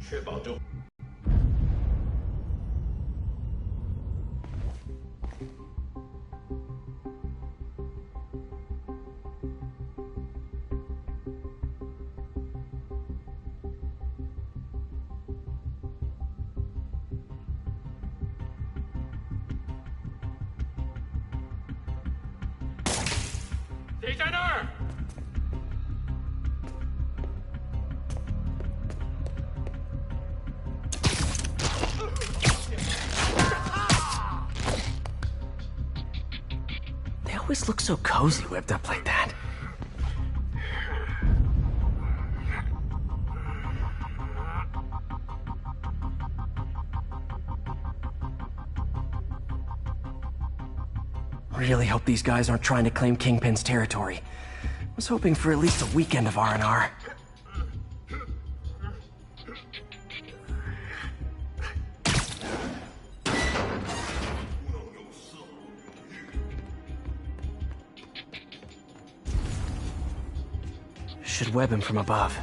确保这。谁在那儿？ They always look so cozy whipped up like that. Really hope these guys aren't trying to claim Kingpin's territory. Was hoping for at least a weekend of R&R. Should web him from above.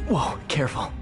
Whoa, careful.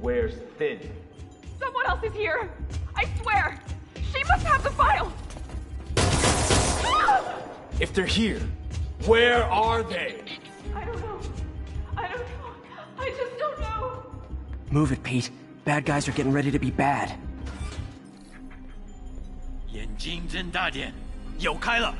Wears thin. Someone else is here! I swear! She must have the file! If they're here, where are they? I don't know. I don't know. I just don't know. Move it, Pete. Bad guys are getting ready to be bad. 眼睛睁大点，有开了。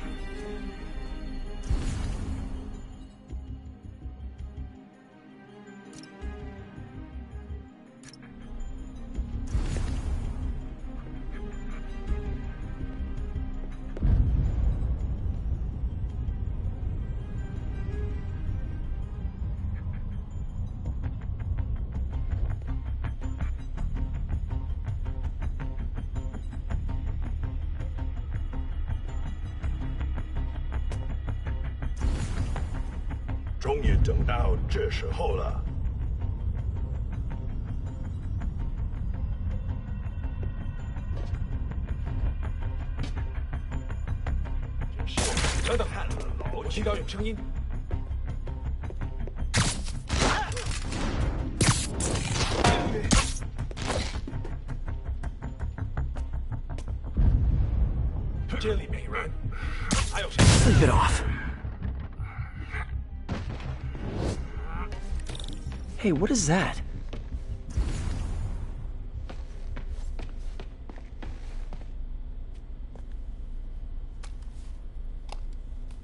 终于等到这时候了。真是，等等，我听到有声音。这里没人，还有谁 ？Leave it off. Hey, what is that?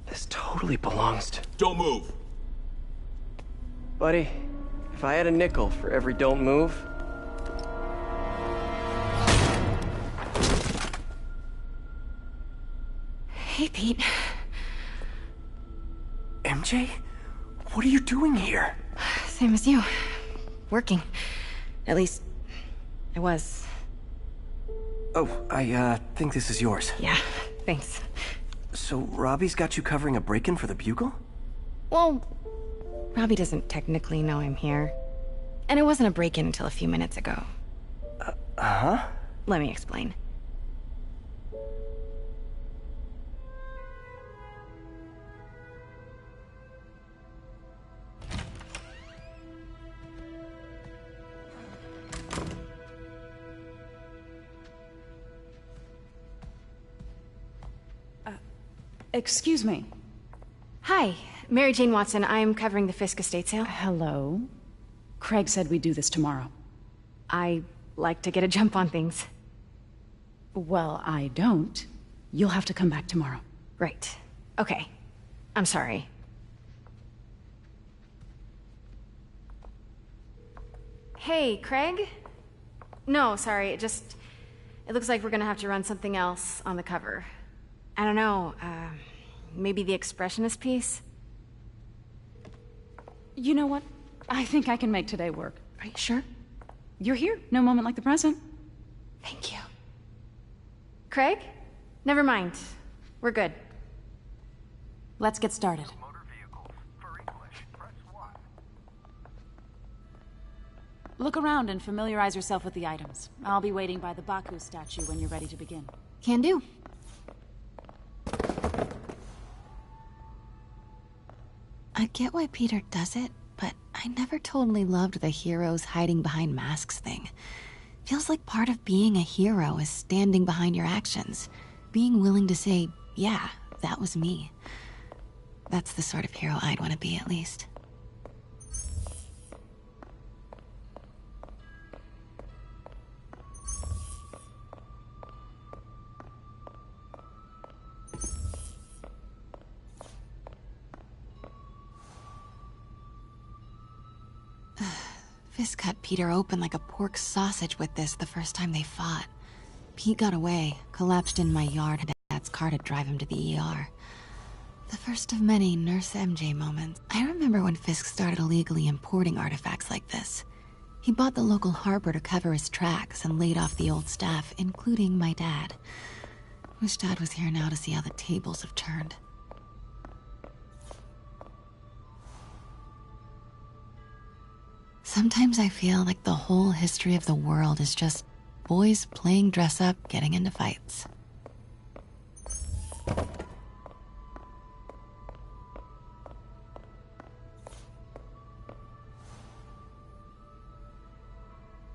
This totally belongs to... Don't move. Buddy, if I had a nickel for every don't move... Hey, Pete. MJ? What are you doing here? Same as you. Working. At least, I was. Oh, I think this is yours. Yeah, thanks. So Robbie's got you covering a break-in for the Bugle? Well, Robbie doesn't technically know I'm here. And it wasn't a break-in until a few minutes ago. Huh? Let me explain. Excuse me. Hi, Mary Jane Watson. I'm covering the Fisk estate sale. Hello. Craig said we'd do this tomorrow. I like to get a jump on things. Well, I don't. You'll have to come back tomorrow. Right. Okay. I'm sorry. Hey, Craig? No, sorry, it looks like we're gonna have to run something else on the cover. I don't know, maybe the expressionist piece? You know what? I think I can make today work. Are you sure? You're here. No moment like the present. Thank you. Craig? Never mind. We're good. Let's get started. Look around and familiarize yourself with the items. I'll be waiting by the Baku statue when you're ready to begin. Can do. I get why Peter does it, but I never totally loved the heroes hiding behind masks thing. Feels like part of being a hero is standing behind your actions. Being willing to say, yeah, that was me. That's the sort of hero I'd want to be, at least. Fisk cut Peter open like a pork sausage with this the first time they fought. Pete got away, collapsed in my yard, and Dad's car to drive him to the ER. The first of many Nurse MJ moments. I remember when Fisk started illegally importing artifacts like this. He bought the local harbor to cover his tracks and laid off the old staff, including my dad. Wish Dad was here now to see how the tables have turned. Sometimes I feel like the whole history of the world is just boys playing dress-up, getting into fights.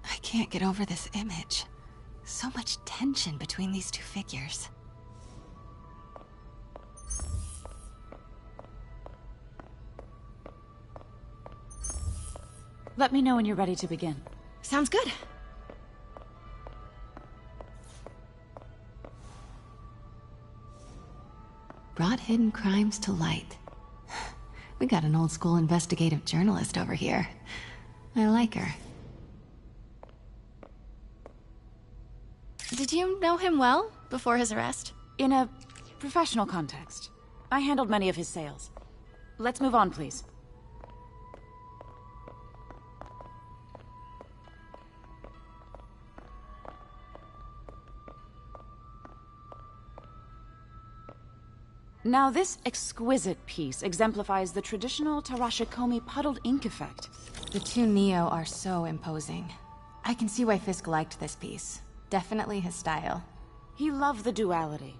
I can't get over this image. So much tension between these two figures. Let me know when you're ready to begin. Sounds good. Brought hidden crimes to light. We got an old-school investigative journalist over here. I like her. Did you know him well before his arrest? In a professional context. I handled many of his sales. Let's move on, please. Now, this exquisite piece exemplifies the traditional Tarashikomi puddled ink effect. The two Neo are so imposing. I can see why Fisk liked this piece. Definitely his style. He loved the duality.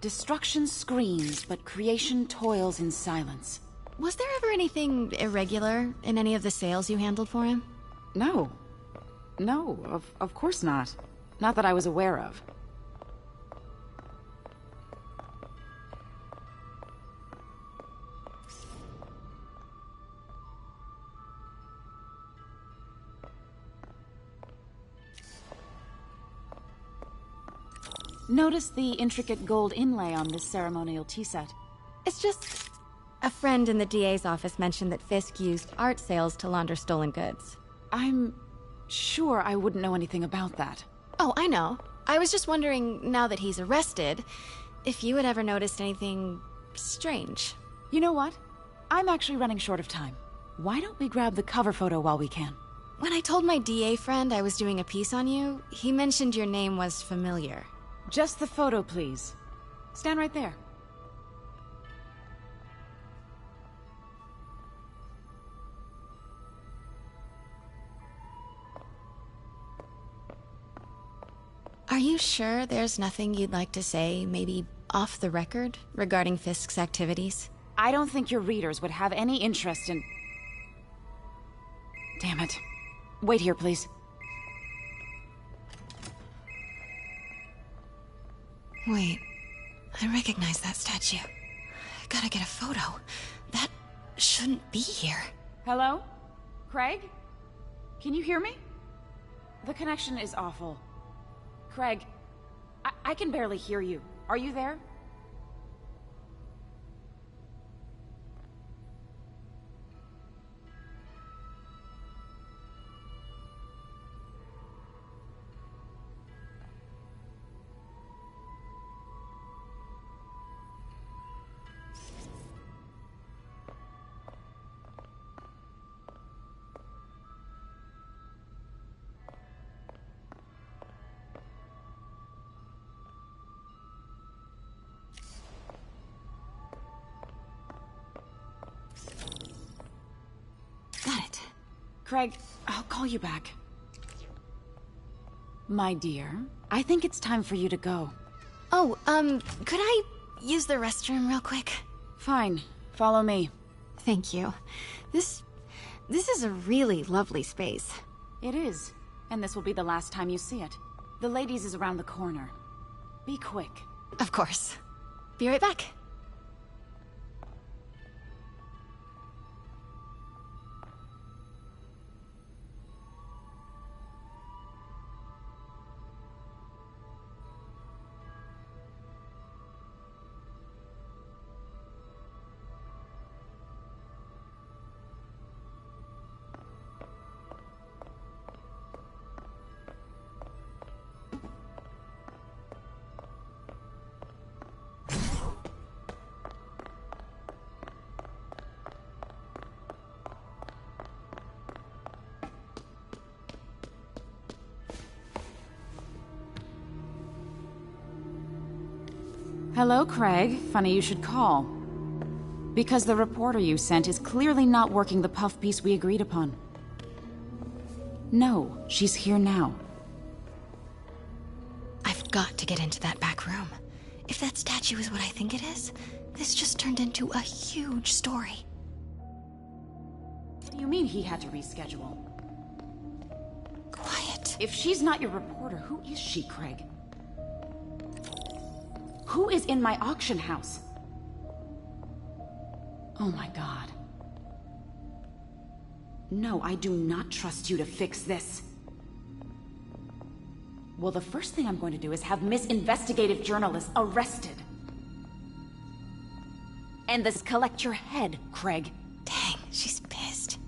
Destruction screams, but creation toils in silence. Was there ever anything irregular in any of the sales you handled for him? No. No, of course not. Not that I was aware of. Notice the intricate gold inlay on this ceremonial tea set. It's just... a friend in the DA's office mentioned that Fisk used art sales to launder stolen goods. I'm sure I wouldn't know anything about that. Oh, I know. I was just wondering, now that he's arrested, if you had ever noticed anything strange. You know what? I'm actually running short of time. Why don't we grab the cover photo while we can? when I told my DA friend I was doing a piece on you, he mentioned your name was familiar. Just the photo, please. Stand right there. Are you sure there's nothing you'd like to say, maybe off the record, regarding Fisk's activities? I don't think your readers would have any interest in... Damn it. Wait here, please. Wait, I recognize that statue. I gotta get a photo. That shouldn't be here. Hello? Craig? Can you hear me? The connection is awful. Craig, I can barely hear you. Are you there? Got it. Craig, I'll call you back. My dear, I think it's time for you to go. Oh, could I use the restroom real quick? Fine. Follow me. Thank you. This is a really lovely space. It is. And this will be the last time you see it. The ladies is around the corner. Be quick. Of course. Be right back. Hello, Craig. Funny you should call. Because the reporter you sent is clearly not working the puff piece we agreed upon. No, she's here now. I've got to get into that back room. If that statue is what I think it is, this just turned into a huge story. What do you mean he had to reschedule? Quiet. If she's not your reporter, who is she, Craig? Who is in my auction house? Oh my god. No, I do not trust you to fix this. Well, the first thing I'm going to do is have Miss Investigative Journalist arrested. And this collect your head, Craig. Dang, she's pissed.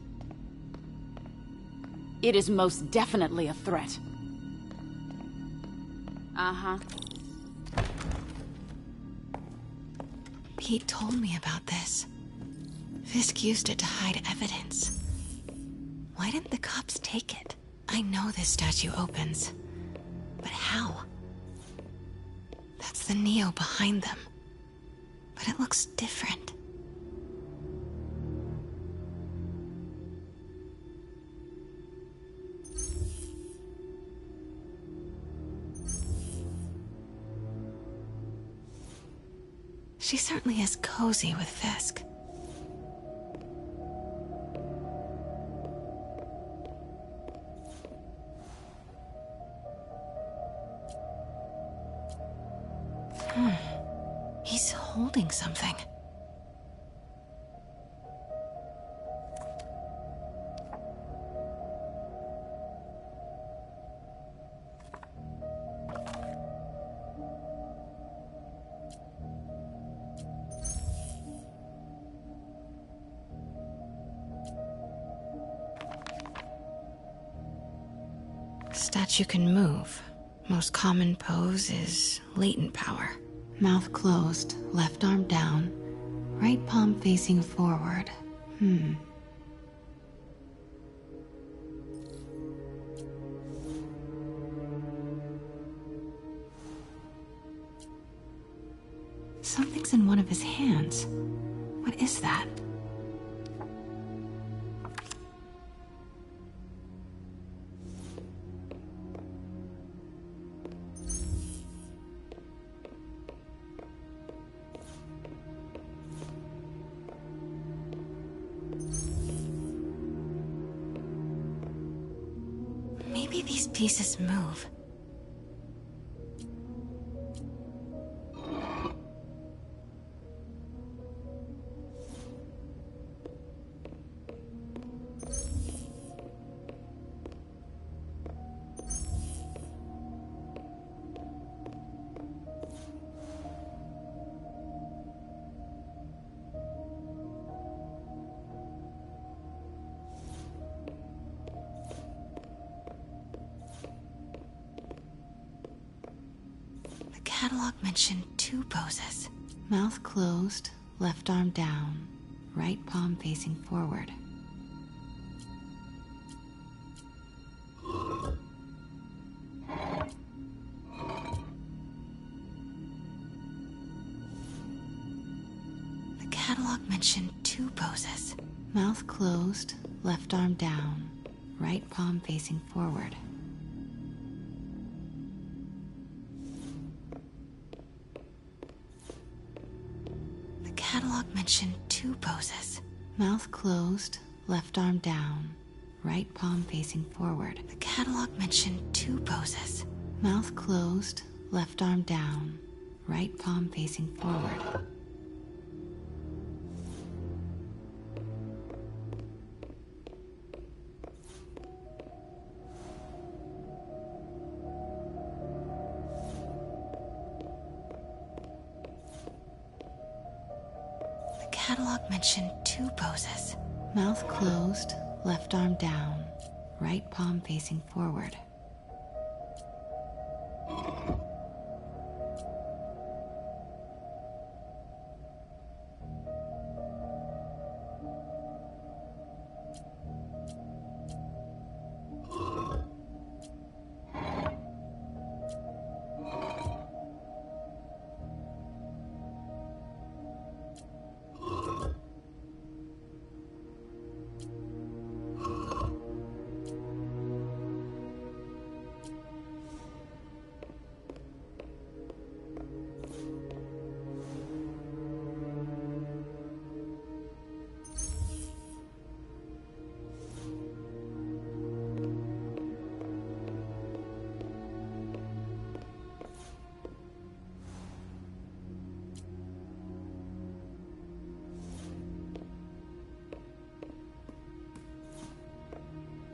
It is most definitely a threat. Uh-huh. Pete told me about this. Fisk used it to hide evidence. Why didn't the cops take it? I know this statue opens. But how? That's the Neo behind them. But it looks different. She certainly is cozy with Fisk. He's holding something. Statue can move. Most common pose is latent power. Mouth closed, left arm down, right palm facing forward. Something's in one of his hands. What is that? Maybe these pieces move. The catalog mentioned 2 poses. Mouth closed, left arm down, right palm facing forward. The catalog mentioned 2 poses. Mouth closed, left arm down, right palm facing forward. The catalog mentioned 2 poses. Mouth closed, left arm down, right palm facing forward. The catalog mentioned 2 poses. Mouth closed, left arm down, right palm facing forward. The catalog mentioned 2 poses. Mouth closed, left arm down, right palm facing forward.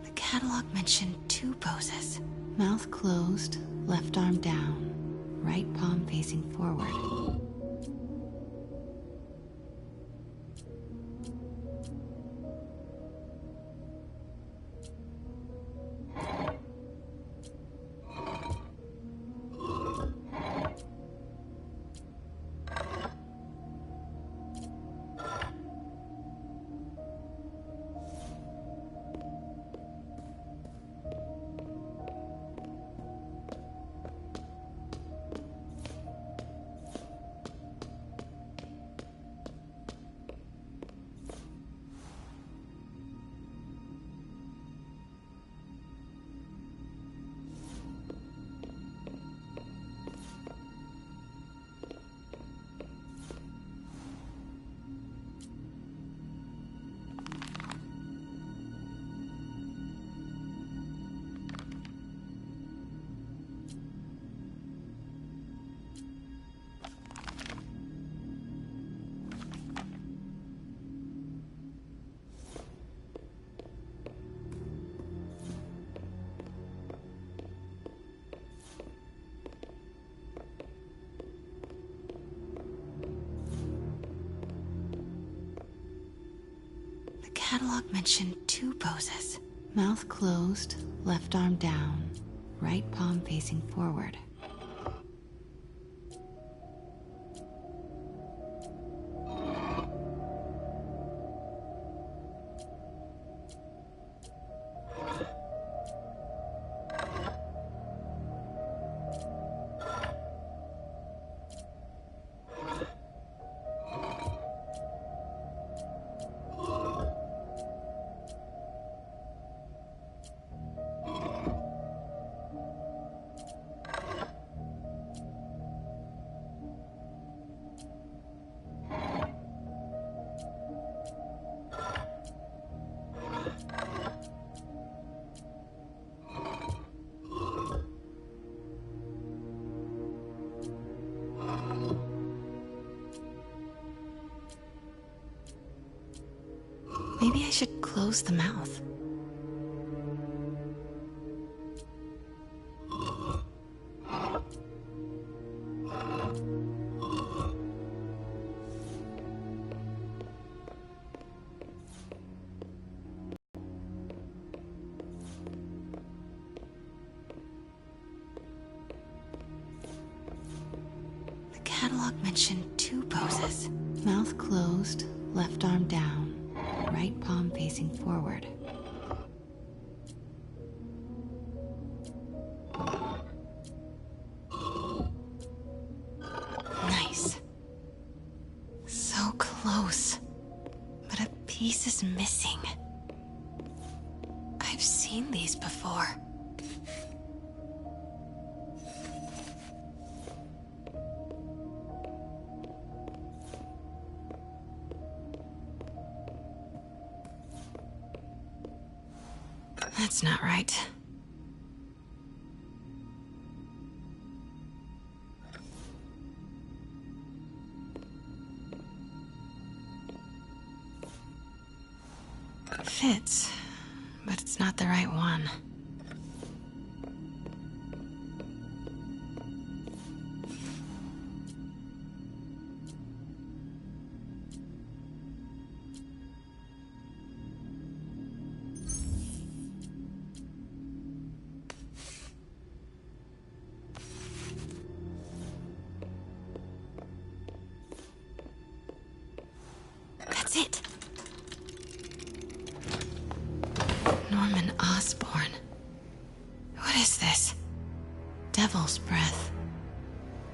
The catalog mentioned 2 poses. Mouth closed, left arm down, right palm facing forward. The catalog mentioned 2 poses. Mouth closed, left arm down, right palm facing forward. I should close the mouth. The catalog mentioned 2 poses. Mouth closed, left arm down, right palm facing forward. Nice. So close. But a piece is missing. I've seen these before. That's not right. Fits, but it's not the right one. That's it. Norman Osborn. What is this? Devil's breath.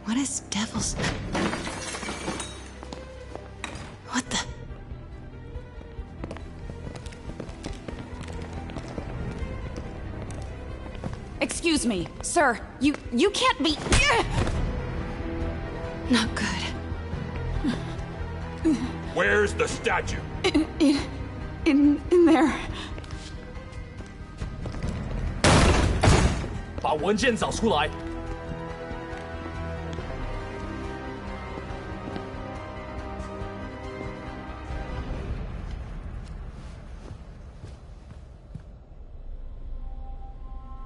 What is devil's... What the... Excuse me, sir. You can't be... Not good. Where's the statue? In there. 把文件找出来。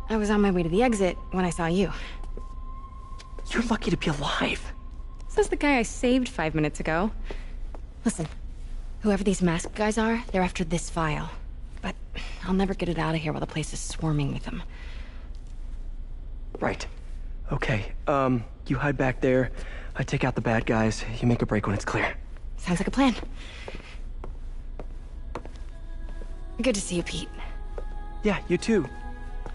I was on my way to the exit when I saw you. You're lucky to be alive. Says the guy I saved 5 minutes ago. Listen, whoever these masked guys are, they're after this file. But I'll never get it out of here while the place is swarming with them. Right. Okay, you hide back there. I take out the bad guys. You make a break when it's clear. Sounds like a plan. Good to see you, Pete. Yeah, you too.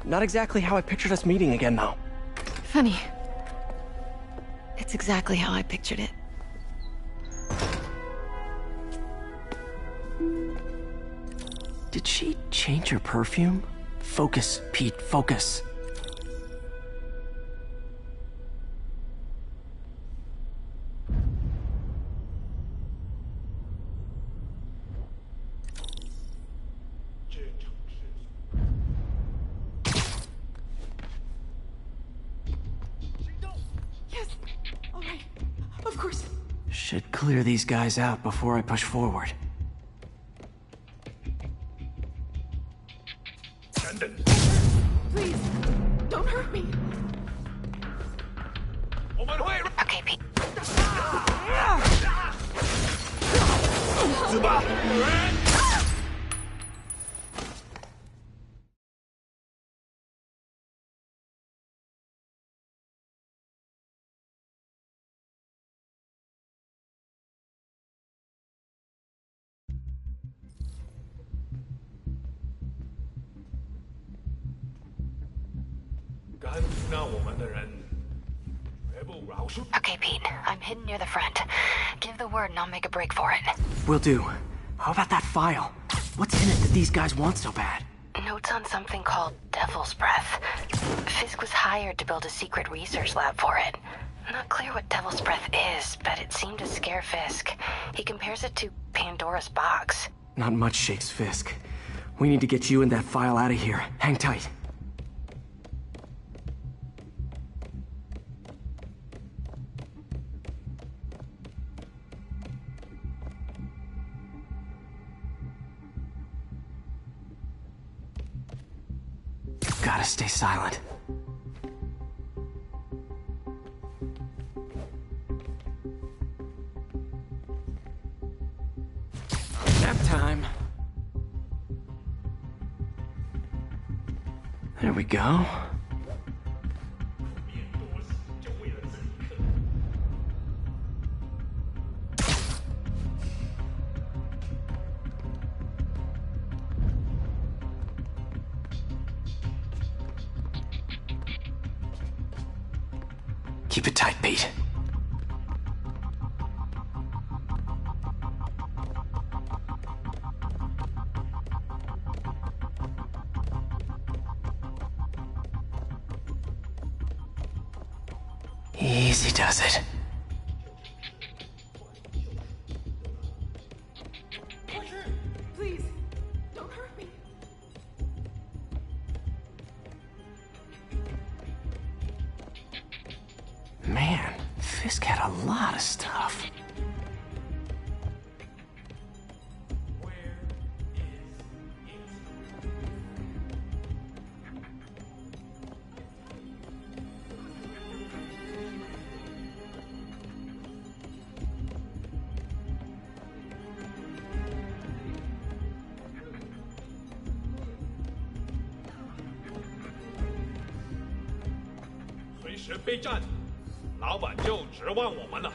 Not exactly how I pictured us meeting again, though. Funny. It's exactly how I pictured it. Did she change her perfume? Focus, Pete, focus. Yes. All right. Of course. Should clear these guys out before I push forward. 等等， Please, don't hurt me. 我们会 Okay, Pete. 死吧！ 敢阻挠我们的人，全部饶恕。 Okay, Pete. I'm hidden near the front. Give the word and I'll make a break for it. Will do. How about that file? What's in it that these guys want so bad? Notes on something called Devil's Breath. Fisk was hired to build a secret research lab for it. Not clear what Devil's Breath is, but it seemed to scare Fisk. He compares it to Pandora's box. Not much shakes Fisk. We need to get you and that file out of here. Hang tight. gotta stay silent. Nap time. There we go. Keep it tight, Pete. Easy does it. Please, don't hurt me. Man, Fisk had a lot of stuff.随时备战，老板就指望我们了。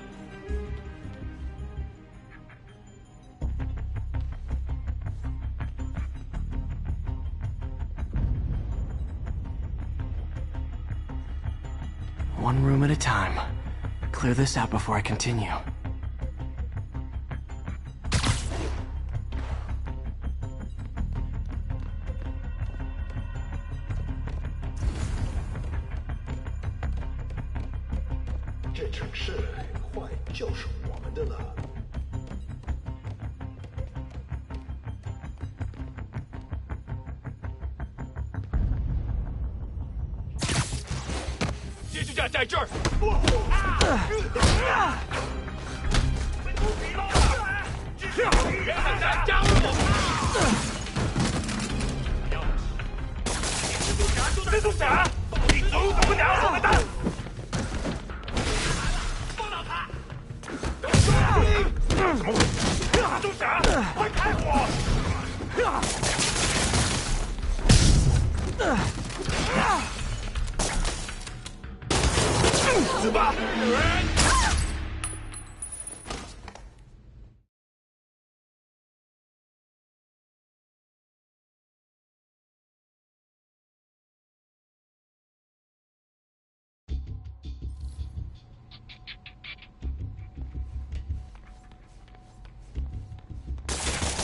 One room at a time. Clear this out before I continue. “这城市很快就是我们的了。” 接续站在这儿。别喊再加入我！蜘蛛侠，你阻止不了我们的！放倒他！怎么回事？蜘蛛侠，快开火！死吧！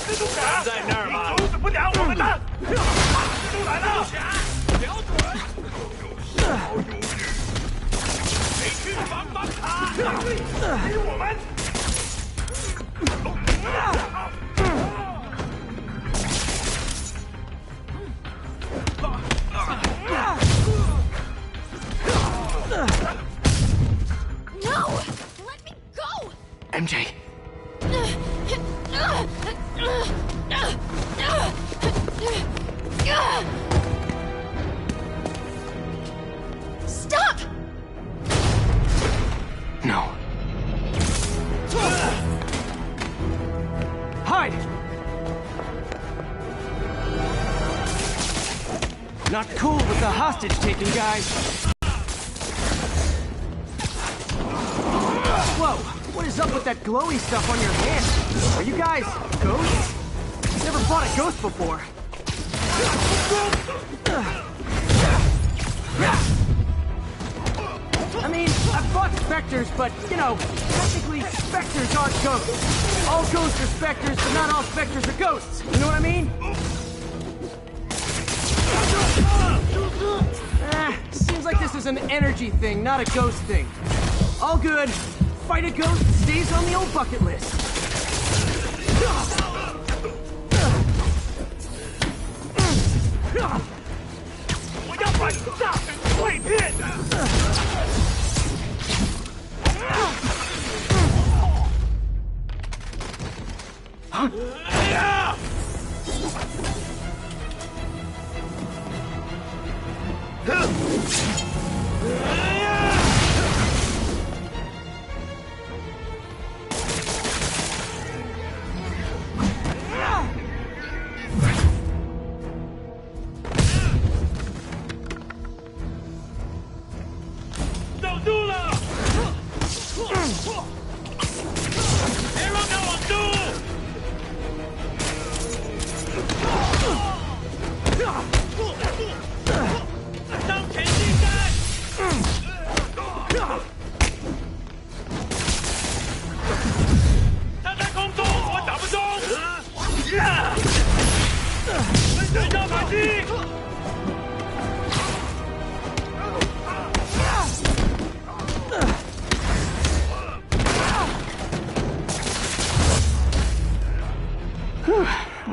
蜘蛛侠在那儿吗？阻止不了我们的！蜘蛛来了！瞄准！好犹豫，得去帮帮他！给我们！No! Let me go! MJ. Stop! No. Hide! Not cool with the hostage-taking, guys. Whoa! What is up with that glowy stuff on your hand? Are you guys ghosts? Never fought a ghost before. I mean, I've fought specters, but, you know, technically, specters aren't ghosts. All ghosts are specters, but not all specters are ghosts. You know what I mean? Seems like this is an energy thing, not a ghost thing. All good. Fight a ghost stays on the old bucket list. Huh?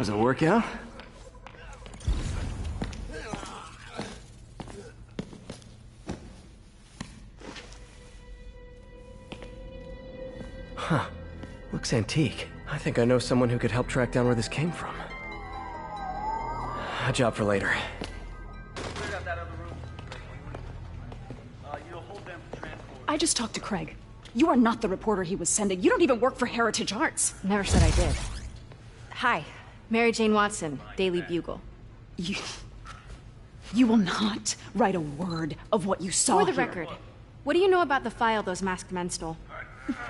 Was it a workout? Huh. Looks antique. I think I know someone who could help track down where this came from. A job for later. I just talked to Craig. You are not the reporter he was sending. You don't even work for Heritage Arts. Never said I did. Hi, Mary Jane Watson, Daily Bugle. You will not write a word of what you saw For the here. record, what do you know about the file those masked men stole?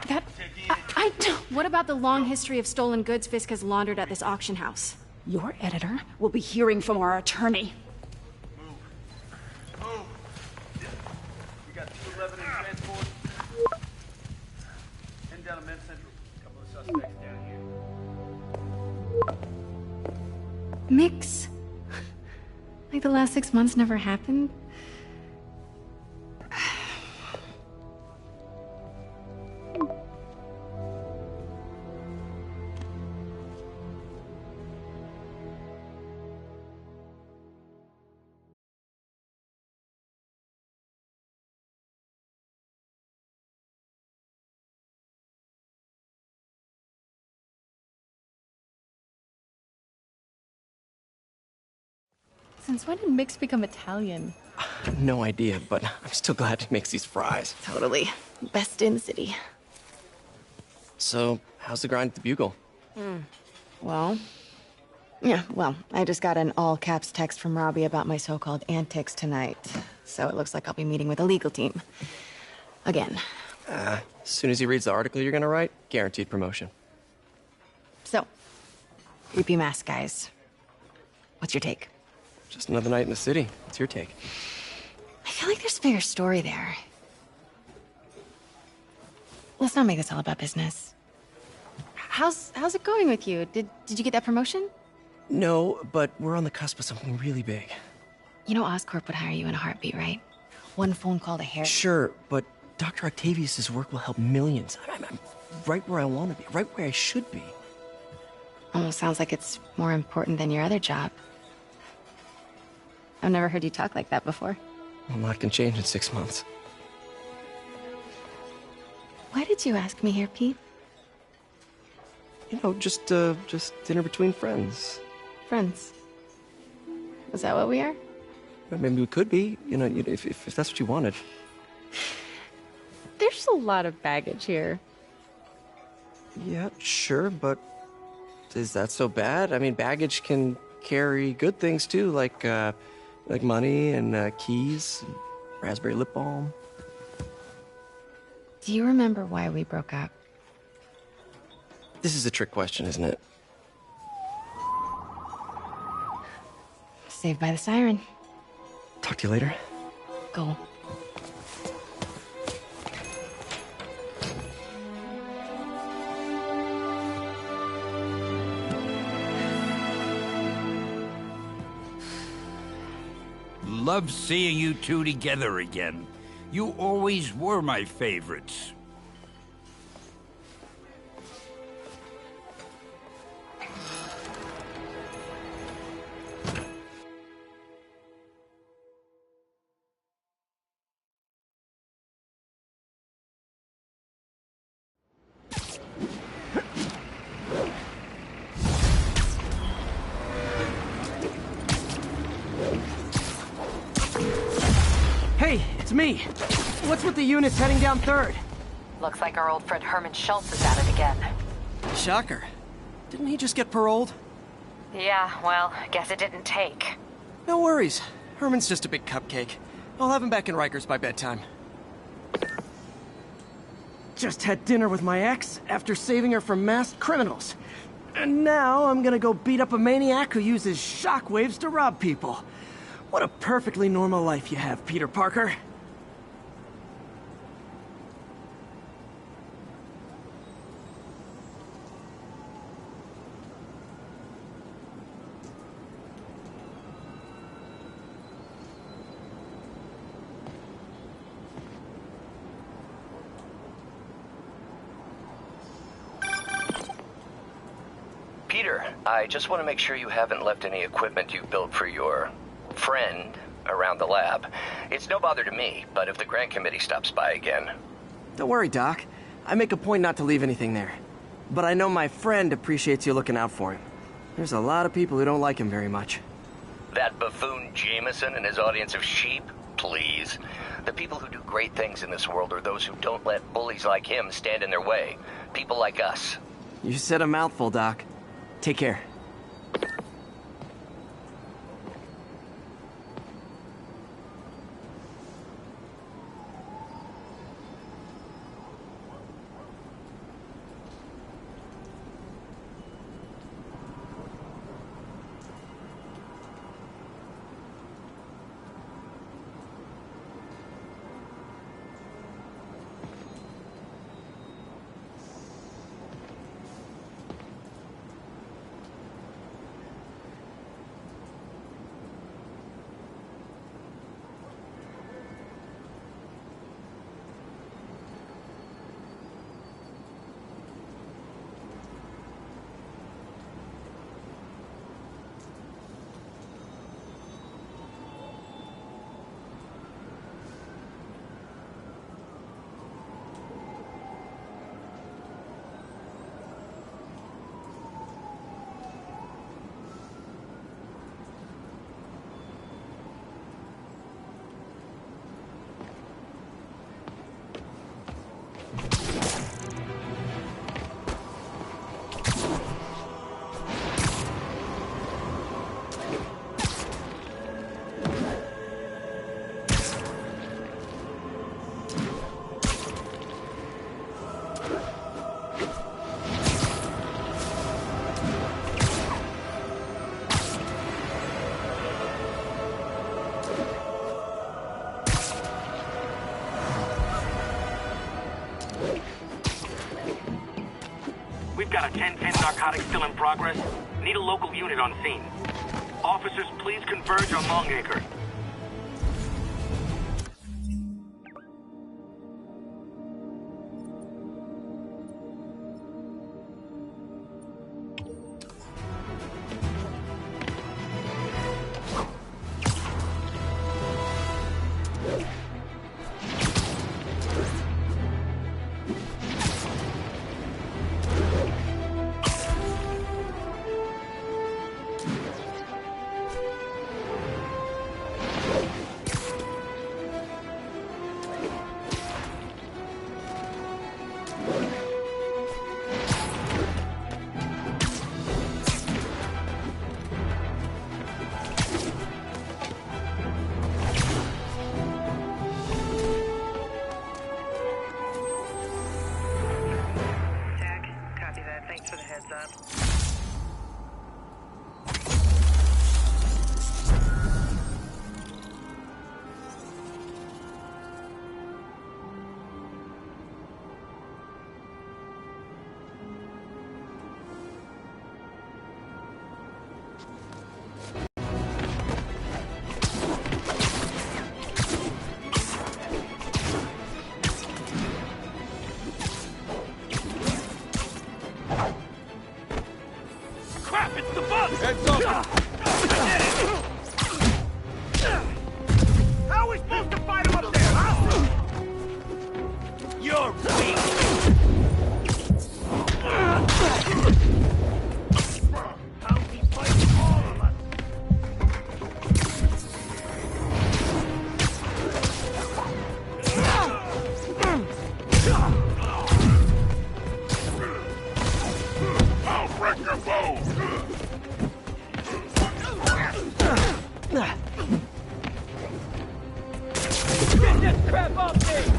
I don't... What about the long history of stolen goods Fisk has laundered at this auction house? Your editor will be hearing from our attorney. Move. We got 211 in transport. Heading down to Men's Central. A couple of suspects down here. Mix? Like the last 6 months never happened? Since when did Mix become Italian? No idea, but I'm still glad he makes these fries. Totally. Best in the city. So, how's the grind at the Bugle? Well, I just got an all-caps text from Robbie about my so-called antics tonight. So it looks like I'll be meeting with a legal team. Again. As soon as he reads the article you're gonna write, guaranteed promotion. So, creepy mask guys. What's your take? Just another night in the city. What's your take? I feel like there's a bigger story there. Let's not make this all about business. How's it going with you? Did you get that promotion? No, but we're on the cusp of something really big. You know Oscorp would hire you in a heartbeat, right? One phone call to Harry. Sure, but Dr. Octavius's work will help millions. I'm right where I want to be, right where I should be. Almost sounds like it's more important than your other job. I've never heard you talk like that before. A lot can change in 6 months. Why did you ask me here, Pete? You know, just dinner between friends. Friends. Is that what we are? Maybe we could be, you know, if that's what you wanted. There's a lot of baggage here. Yeah, sure, but is that so bad? I mean, baggage can carry good things too, like money and keys, and raspberry lip balm. Do you remember why we broke up? This is a trick question, isn't it? Saved by the siren. Talk to you later. Go. Love seeing you two together again. You always were my favorites. Hey, it's me. What's with the units heading down 3rd? Looks like our old friend Herman Schultz is at it again. Shocker. Didn't he just get paroled? Yeah, well, guess it didn't take. No worries. Herman's just a big cupcake. I'll have him back in Rikers by bedtime. Just had dinner with my ex after saving her from masked criminals. And now I'm gonna go beat up a maniac who uses shockwaves to rob people. What a perfectly normal life you have, Peter Parker. Peter, I just want to make sure you haven't left any equipment you built for your friend around the lab. It's no bother to me, but if the grant committee stops by again... Don't worry, Doc. I make a point not to leave anything there. But I know my friend appreciates you looking out for him. There's a lot of people who don't like him very much. That buffoon Jameson and his audience of sheep? Please. The people who do great things in this world are those who don't let bullies like him stand in their way. People like us. You said a mouthful, Doc. Take care. We've got a 10-10 narcotic still in progress. Need a local unit on scene. Officers, please converge on Longacre. Get this crap off me!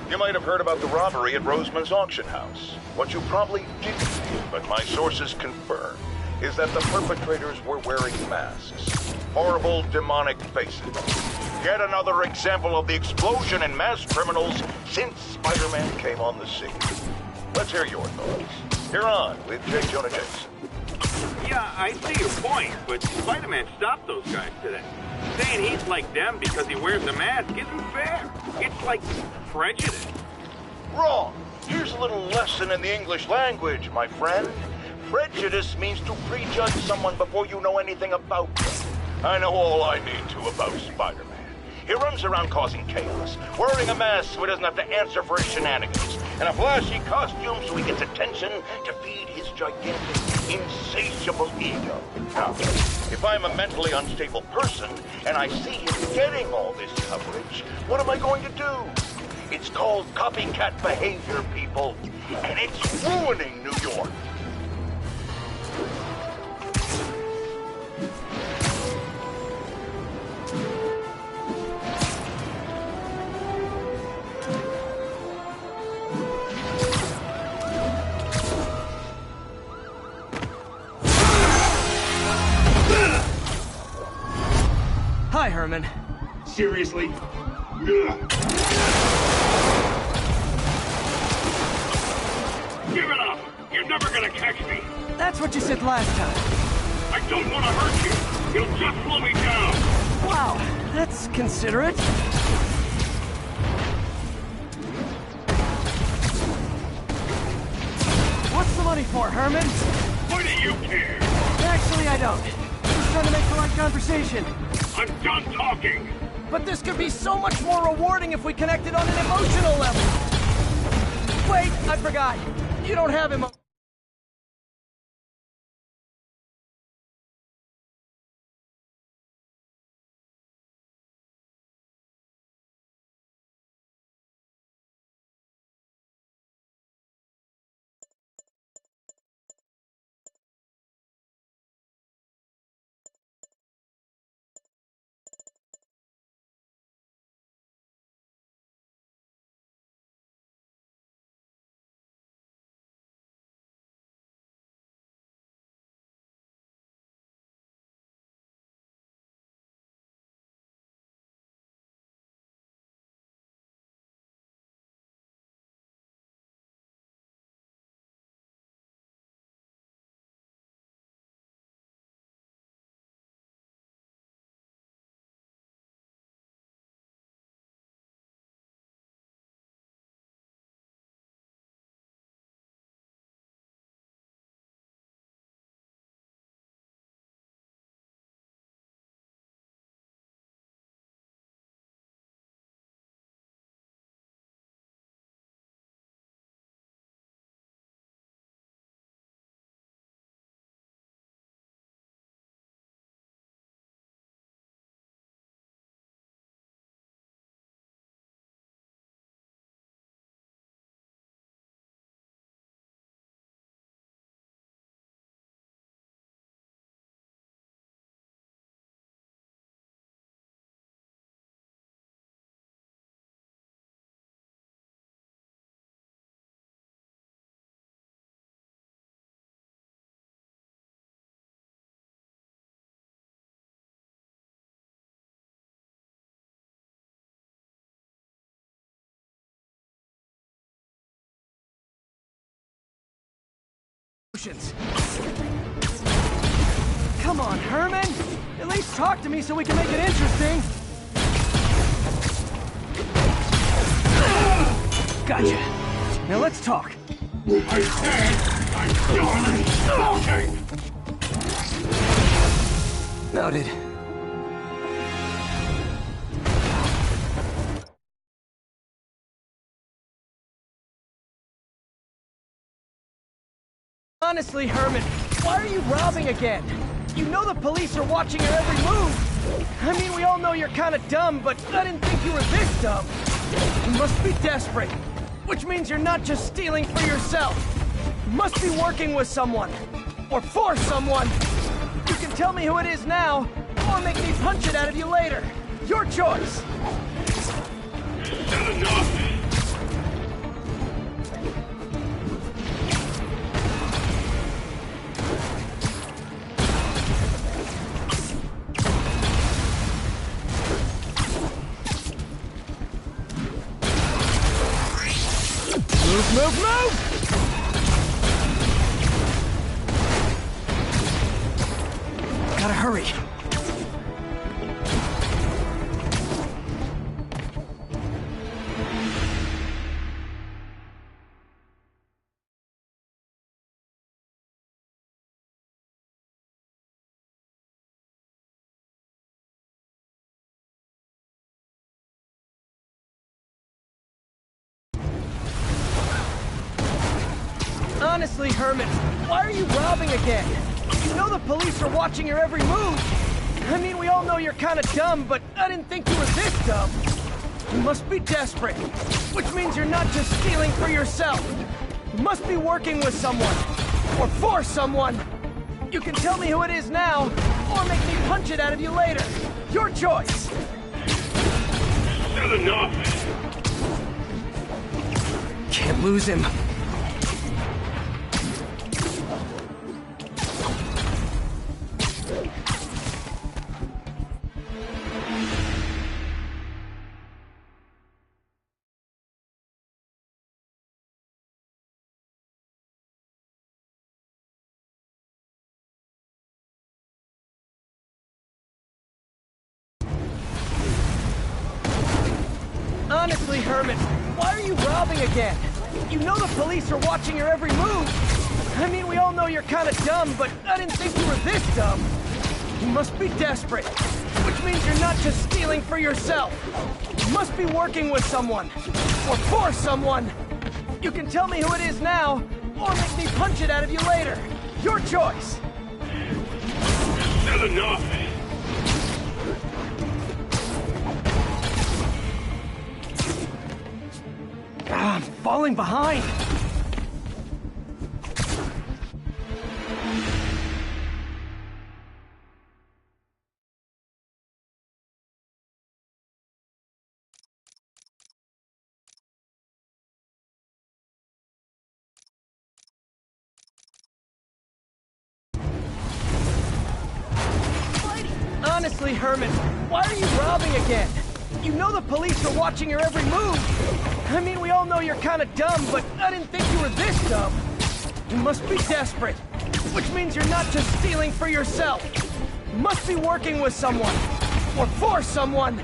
You might have heard about the robbery at Roseman's auction house. What you probably didn't hear, but my sources confirm, is that the perpetrators were wearing masks. Horrible, demonic faces. Yet another example of the explosion in mass criminals since Spider-Man came on the scene. Let's hear your thoughts. You're on with J. Jonah Jameson. Yeah, I see your point, but Spider-Man stopped those guys today. Saying he's like them because he wears a mask isn't fair. It's like prejudice. Wrong. Here's a little lesson in the English language, my friend. Prejudice means to prejudge someone before you know anything about them. I know all I need to about Spider-Man. He runs around causing chaos, wearing a mask so he doesn't have to answer for his shenanigans, and a flashy costume so he gets attention to feed his gigantic, insatiable ego. Now, if I'm a mentally unstable person and I see him getting all this coverage, what am I going to do? It's called copycat behavior, people, and it's ruining New York. Hi, Herman. Seriously? Give it up! You're never gonna catch me! That's what you said last time. I don't want to hurt you! You'll just slow me down! Wow, that's considerate. What's the money for, Herman? Why do you care? Actually, I don't. Just trying to make polite conversation. I'm done talking! But this could be so much more rewarding if we connected on an emotional level. Wait, I forgot. You don't have emotions. emotions. Come on, Herman! At least talk to me so we can make it interesting. Gotcha. Now let's talk. I said I'm done talking! Noted. Honestly, Herman, why are you robbing again? You know the police are watching your every move. I mean, we all know you're kind of dumb, but I didn't think you were this dumb. You must be desperate, which means you're not just stealing for yourself. You must be working with someone, or for someone. You can tell me who it is now, or make me punch it out of you later. Your choice. Is that enough? Move! Gotta hurry. Honestly, Herman, why are you robbing again? You know the police are watching your every move. I mean, we all know you're kind of dumb, but I didn't think you were this dumb. You must be desperate, which means you're not just stealing for yourself. You must be working with someone, or for someone. You can tell me who it is now, or make me punch it out of you later. Your choice. Is that enough? Can't lose him. Honestly, Herman, why are you robbing again? You know the police are watching your every move. I mean, we all know you're kind of dumb, but I didn't think you were this dumb. You must be desperate, which means you're not just stealing for yourself. You must be working with someone, or for someone. You can tell me who it is now, or make me punch it out of you later. Your choice. Is that enough? I'm falling behind. Honestly, Herman, why are you robbing again? You know the police are watching your every move. I mean, we all know you're kind of dumb, but I didn't think you were this dumb. You must be desperate, which means you're not just stealing for yourself. You must be working with someone, or for someone.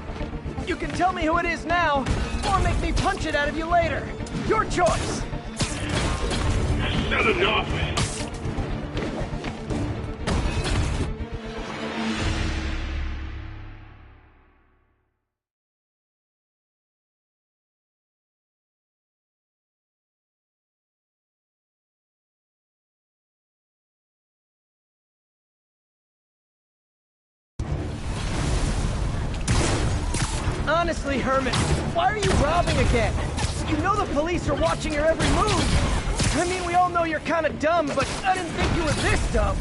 You can tell me who it is now, or make me punch it out of you later. Your choice. Is that enough? Honestly, Herman, why are you robbing again? You know the police are watching your every move. I mean, we all know you're kind of dumb, but I didn't think you were this dumb.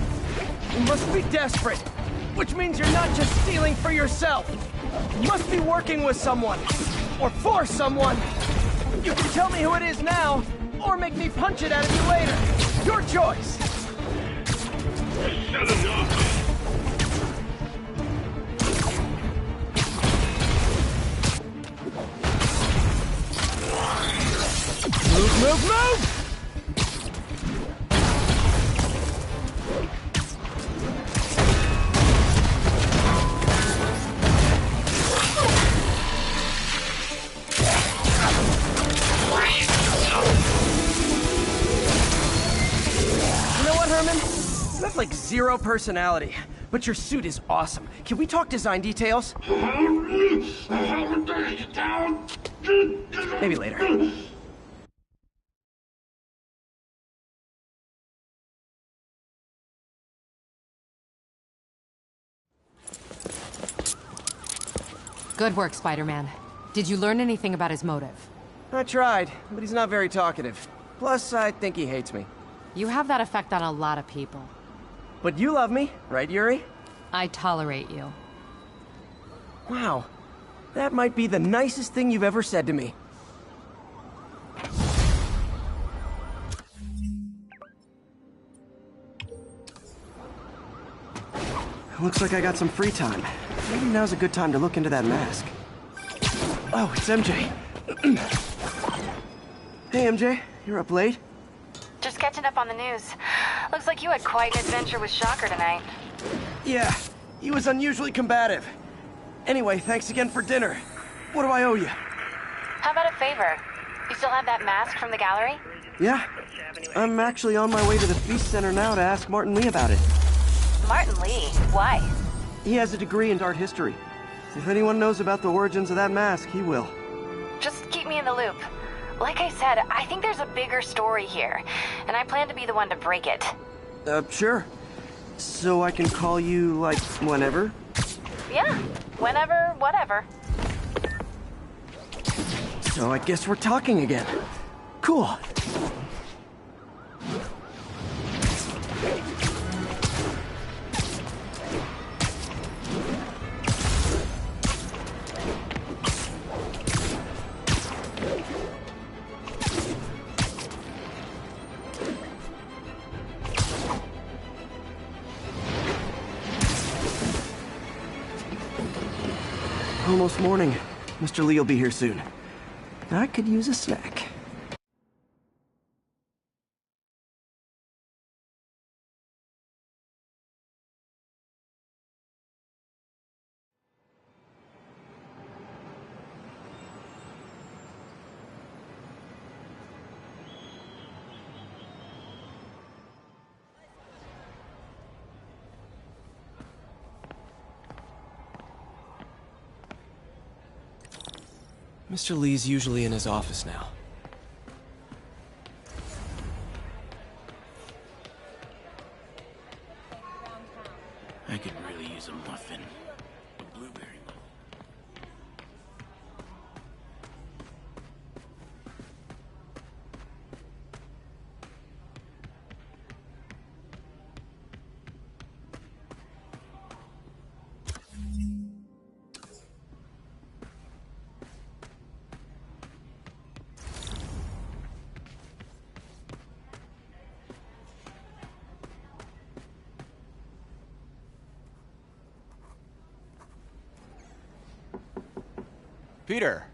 You must be desperate, which means you're not just stealing for yourself. You must be working with someone, or for someone. You can tell me who it is now, or make me punch it out of you later. Your choice. Is that enough? Move! got like zero personality, but your suit is awesome. Can we talk design details? Maybe later. Good work, Spider-Man. Did you learn anything about his motive? I tried, but he's not very talkative. Plus, I think he hates me. You have that effect on a lot of people. But you love me, right, Yuri? I tolerate you. Wow. That might be the nicest thing you've ever said to me. Looks like I got some free time. Maybe now's a good time to look into that mask. Oh, it's MJ. Hey, MJ. You're up late? Just catching up on the news. Looks like you had quite an adventure with Shocker tonight. Yeah, he was unusually combative. Anyway, thanks again for dinner. What do I owe you? How about a favor? You still have that mask from the gallery? Yeah. I'm actually on my way to the Feast Center now to ask Martin Lee about it. Martin Lee? Why? He has a degree in art history. If anyone knows about the origins of that mask, he will. Just keep me in the loop. Like I said, I think there's a bigger story here, and I plan to be the one to break it. Sure. So I can call you, like, whenever? Yeah, whenever, whatever. So I guess we're talking again. Cool. Almost morning. Mr. Lee will be here soon. I could use a snack. Mr. Lee's usually in his office now. I could really use a muffin. A blueberry muffin. Peter,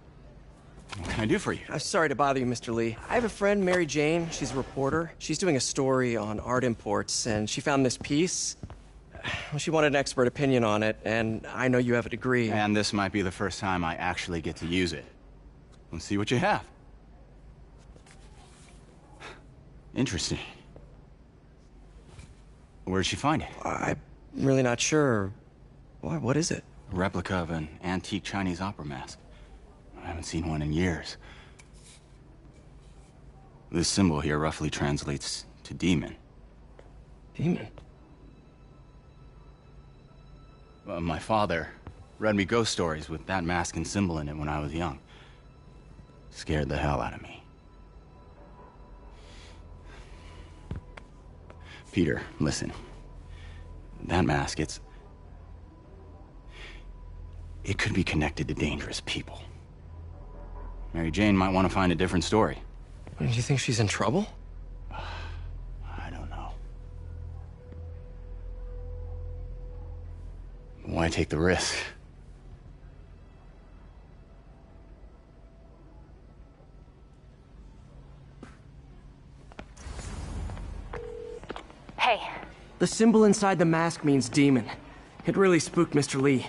what can I do for you? I'm sorry to bother you, Mr. Lee. I have a friend, Mary Jane. She's a reporter. She's doing a story on art imports, and she found this piece. Well, she wanted an expert opinion on it, and I know you have a degree. And this might be the first time I actually get to use it. Let's see what you have. Interesting. Where did she find it? I'm really not sure. What is it? A replica of an antique Chinese opera mask. I haven't seen one in years. This symbol here roughly translates to demon. Demon? My father read me ghost stories with that mask and symbol in it when I was young. Scared the hell out of me. Peter, listen. That mask, it could be connected to dangerous people. Mary Jane might want to find a different story. Do you think she's in trouble? I don't know. Why take the risk? Hey. The symbol inside the mask means demon. It really spooked Mr. Lee.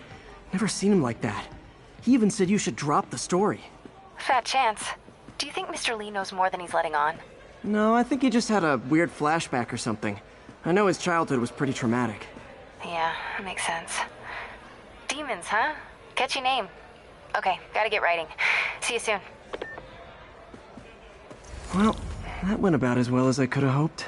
Never seen him like that. He even said you should drop the story. Fat chance. Do you think Mr. Lee knows more than he's letting on? No, I think he just had a weird flashback or something. I know his childhood was pretty traumatic. Yeah, that makes sense. Demons, huh? Catchy name. Okay, gotta get writing. See you soon. Well, that went about as well as I could have hoped.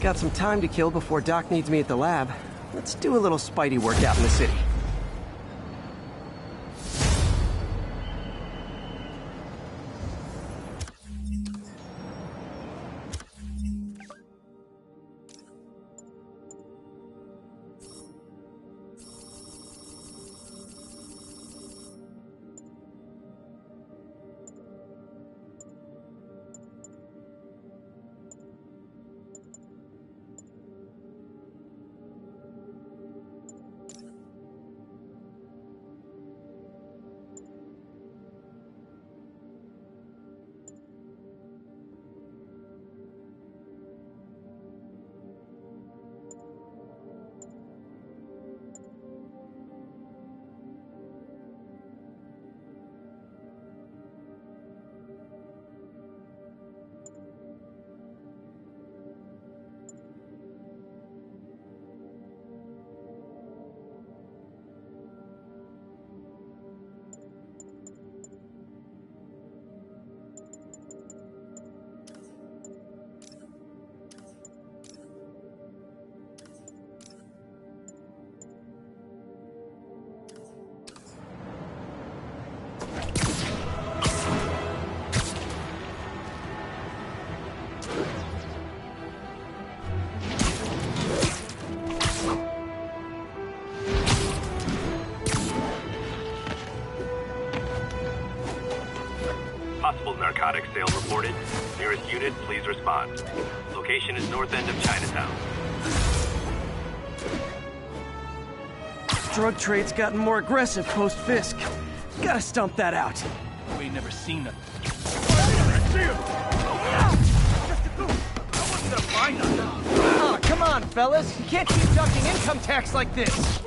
Got some time to kill before Doc needs me at the lab. Let's do a little Spidey workout in the city. Possible narcotics sale reported. Nearest unit, please respond. Location is north end of Chinatown. Drug trade's gotten more aggressive post-Fisk. Gotta stomp that out. We ain't never seen them. Oh, come on, fellas. You can't keep ducking income tax like this.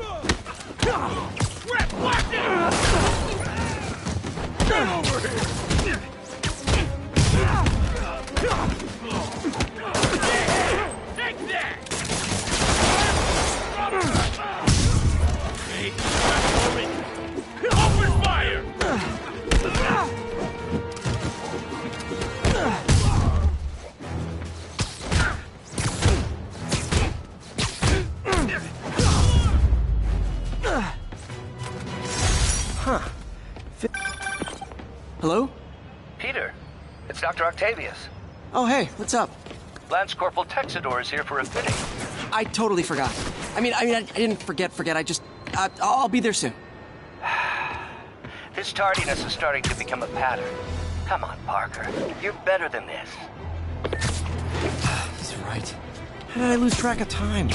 Get over here! Take that! Open fire! Huh. Hello? Peter, it's Dr. Octavius. Oh, hey, what's up? Lance Corporal Texador is here for a fitting. I totally forgot. I didn't forget. I'll be there soon. This tardiness is starting to become a pattern. Come on, Parker. You're better than this. He's right. How did I lose track of time?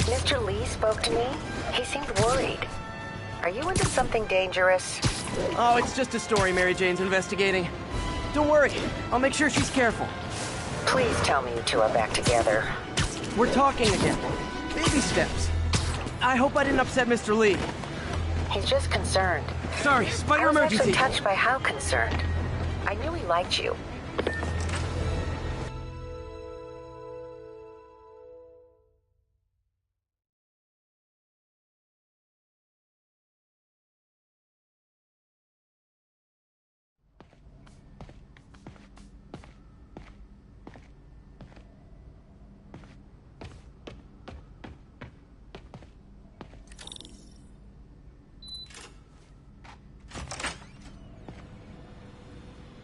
Mr. Lee spoke to me. He seemed worried. Are you into something dangerous? Oh, it's just a story Mary Jane's investigating. Don't worry, I'll make sure she's careful. Please tell me you two are back together. We're talking again. Baby steps. I hope I didn't upset Mr. Lee. He's just concerned. Sorry, spider I was emergency. actually touched by how concerned. I knew he liked you.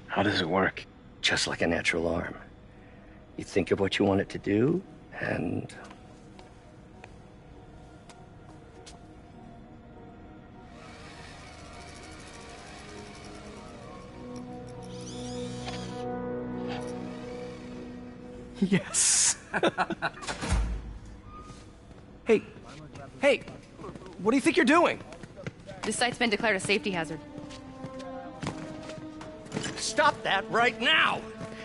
How does it work? Just like a natural arm. You think of what you want it to do, and... Yes. Hey, what do you think you're doing? This site's been declared a safety hazard. Stop that right now!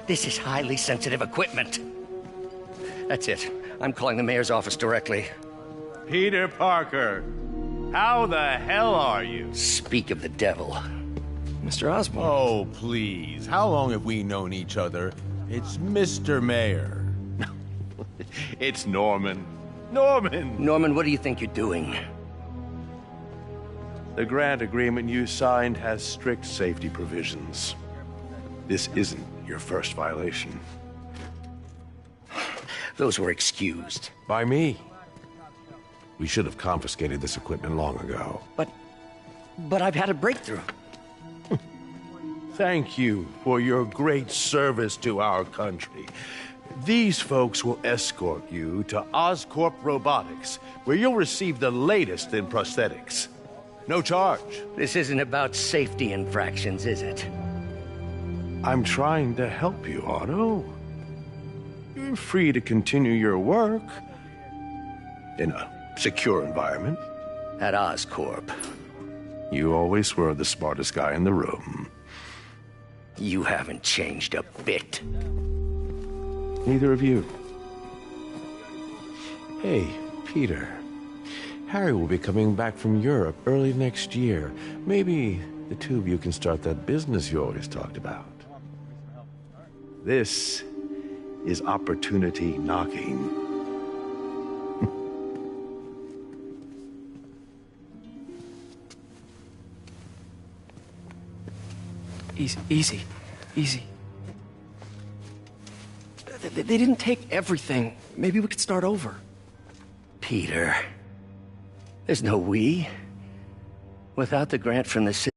This is highly sensitive equipment. That's it. I'm calling the mayor's office directly. Peter Parker, how the hell are you? Speak of the devil. Mr. Osborn. Oh, please. How long have we known each other? It's Mr. Mayor. It's Norman. Norman, what do you think you're doing? The grant agreement you signed has strict safety provisions. This isn't your first violation. Those were excused. By me. We should have confiscated this equipment long ago. But I've had a breakthrough. Thank you for your great service to our country. These folks will escort you to Oscorp Robotics, where you'll receive the latest in prosthetics. No charge. This isn't about safety infractions, is it? I'm trying to help you, Otto. You're free to continue your work in a secure environment. At Oscorp. You always were the smartest guy in the room. You haven't changed a bit. Neither of you. Hey, Peter. Harry will be coming back from Europe early next year. Maybe the two of you can start that business you always talked about. This is opportunity knocking. Easy. They didn't take everything. Maybe we could start over. Peter, there's no we. Without the grant from the city,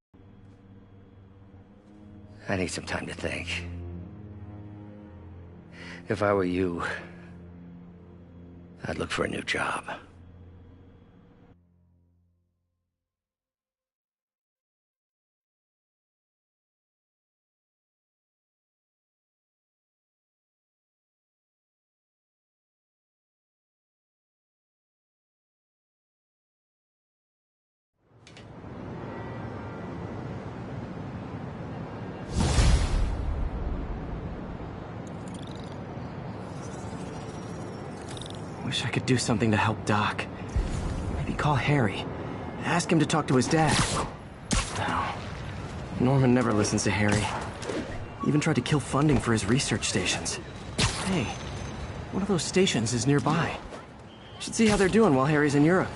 I need some time to think. If I were you, I'd look for a new job. Wish I could do something to help Doc. Maybe call Harry. Ask him to talk to his dad. No. Norman never listens to Harry. He even tried to kill funding for his research stations. Hey, one of those stations is nearby. Should see how they're doing while Harry's in Europe.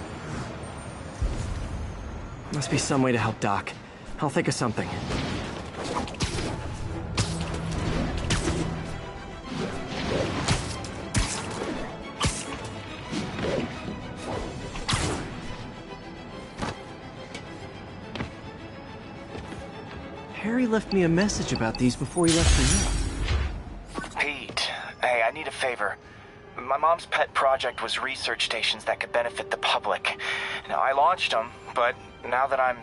Must be some way to help Doc. I'll think of something. Harry left me a message about these before he left for Europe. Pete, hey, I need a favor. My mom's pet project was research stations that could benefit the public. Now, I launched them, but now that I'm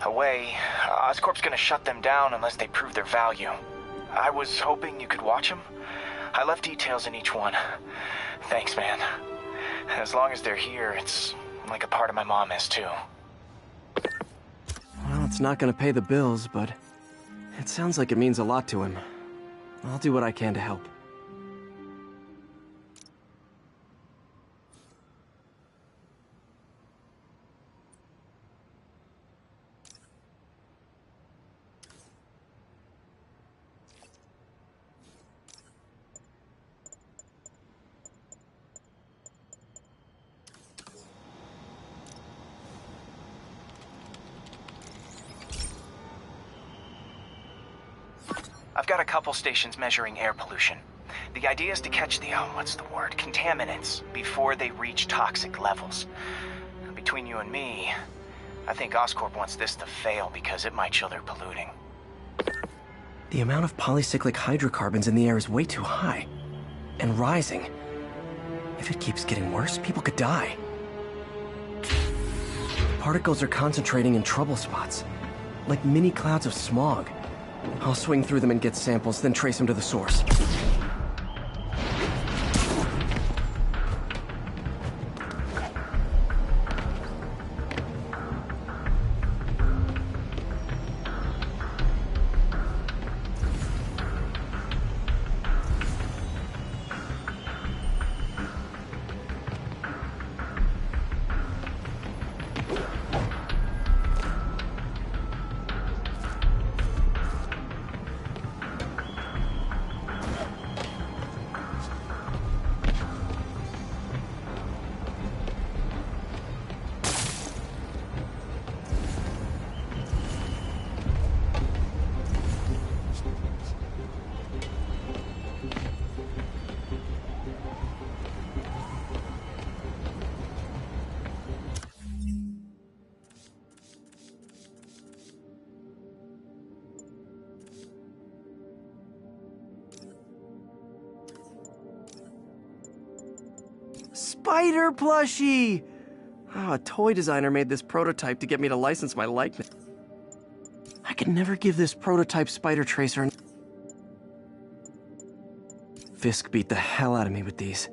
away, Oscorp's gonna shut them down unless they prove their value. I was hoping you could watch them. I left details in each one. Thanks, man. As long as they're here, it's like a part of my mom is, too. Well, it's not gonna pay the bills, but it sounds like it means a lot to him. I'll do what I can to help. I've got a couple stations measuring air pollution. The idea is to catch the, contaminants before they reach toxic levels. Between you and me, I think Oscorp wants this to fail because it might show they're polluting. The amount of polycyclic hydrocarbons in the air is way too high. And rising. If it keeps getting worse, people could die. Particles are concentrating in trouble spots, like mini clouds of smog. I'll swing through them and get samples, then trace them to the source. Spider plushie! Oh, a toy designer made this prototype to get me to license my likeness. I could never give this prototype spider tracer. Fisk beat the hell out of me with these.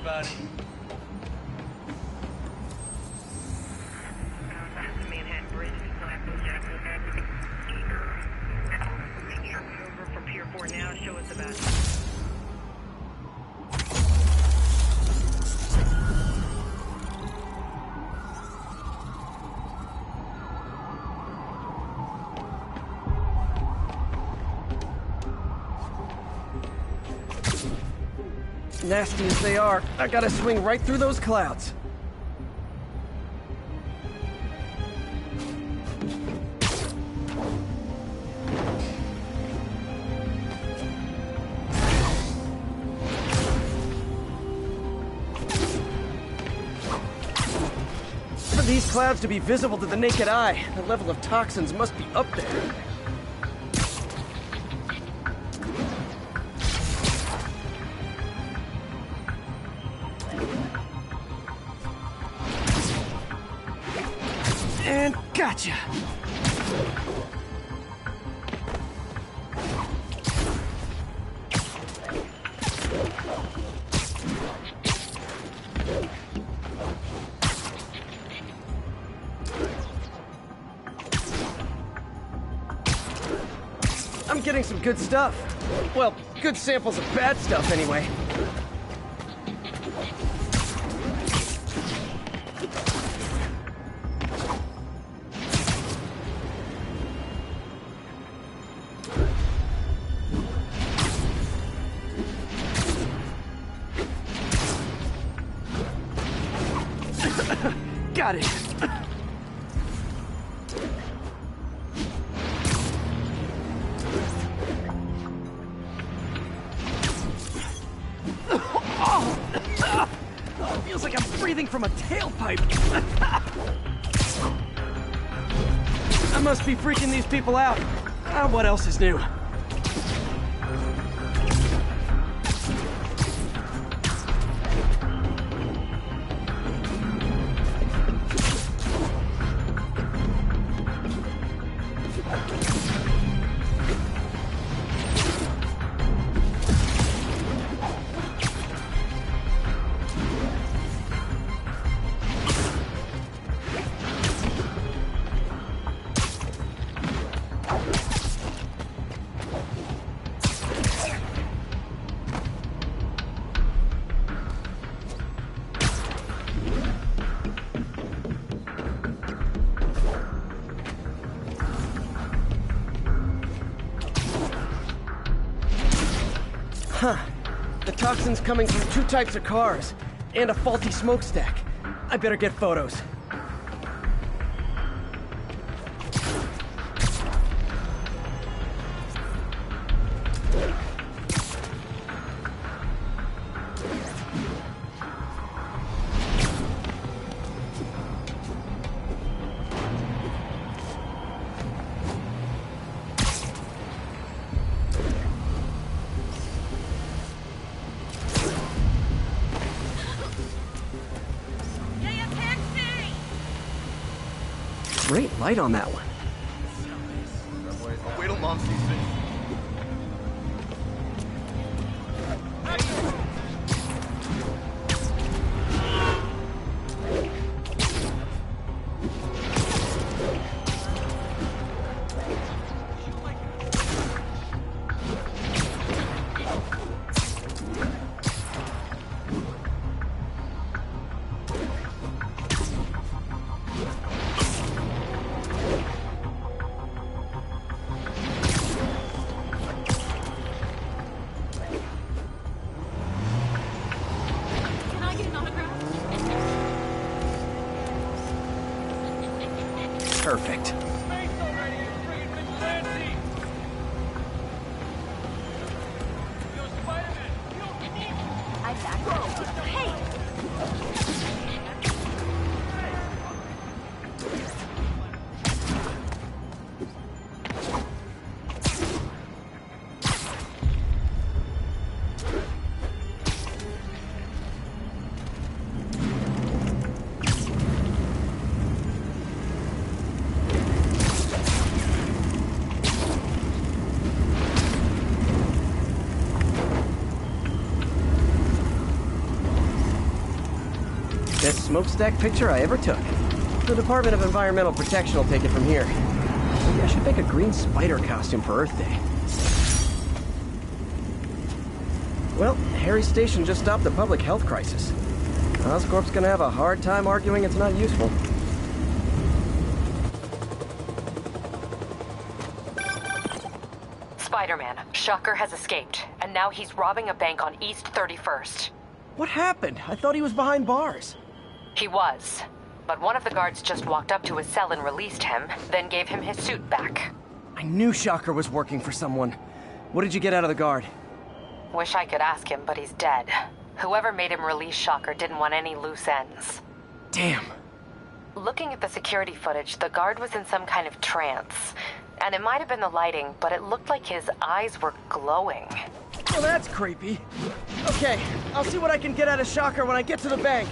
everybody. From Pier 4 now, show us about. Nasty as they are, I gotta swing right through those clouds. For these clouds to be visible to the naked eye, the level of toxins must be up there. And gotcha! I'm getting some good stuff. Well, good samples of bad stuff anyway. Got it. Feels like I'm breathing from a tailpipe. I must be freaking these people out. What else is new? Huh. The toxin's coming from two types of cars, and a faulty smokestack. I better get photos. Great light on that one. Wait till Mom sees me. smokestack picture I ever took. The Department of Environmental Protection will take it from here. Maybe I should make a green spider costume for Earth Day. Well, Harry's station just stopped the public health crisis. Oscorp's gonna have a hard time arguing it's not useful. Spider-Man, Shocker has escaped, and now he's robbing a bank on East 31st. What happened? I thought he was behind bars. He was, but one of the guards just walked up to his cell and released him, then gave him his suit back. I knew Shocker was working for someone. What did you get out of the guard? Wish I could ask him, but he's dead. Whoever made him release Shocker didn't want any loose ends. Damn. Looking at the security footage, the guard was in some kind of trance. And it might have been the lighting, but it looked like his eyes were glowing. Well, that's creepy. Okay, I'll see what I can get out of Shocker when I get to the bank.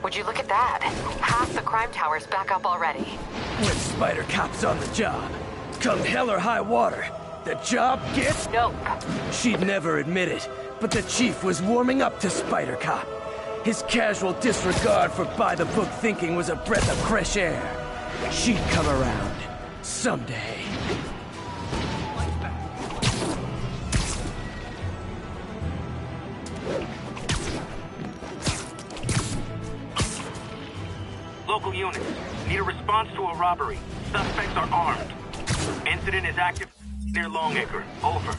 Would you look at that? Half the crime tower's back up already. When Spider Cop's on the job, come hell or high water, the job gets... Nope. She'd never admit it, but the Chief was warming up to Spider Cop. His casual disregard for by-the-book thinking was a breath of fresh air. She'd come around. Someday. Local units, need a response to a robbery. Suspects are armed. Incident is active near Longacre. Over.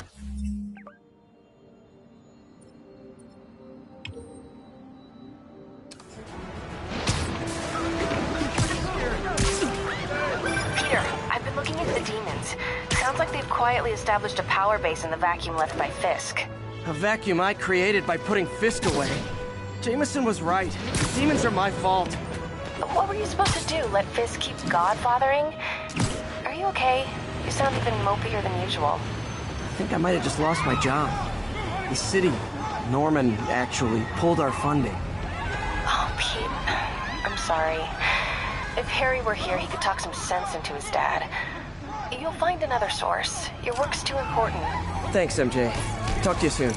Peter, I've been looking into the demons. Sounds like they've quietly established a power base in the vacuum left by Fisk. A vacuum I created by putting Fisk away. Jameson was right. The demons are my fault. What were you supposed to do? Let Fisk keep godfathering? Are you okay? You sound even mopier than usual. I think I might have just lost my job. The city, Norman, actually pulled our funding. Oh, Pete. I'm sorry. If Harry were here, he could talk some sense into his dad. You'll find another source. Your work's too important. Thanks, MJ. Talk to you soon.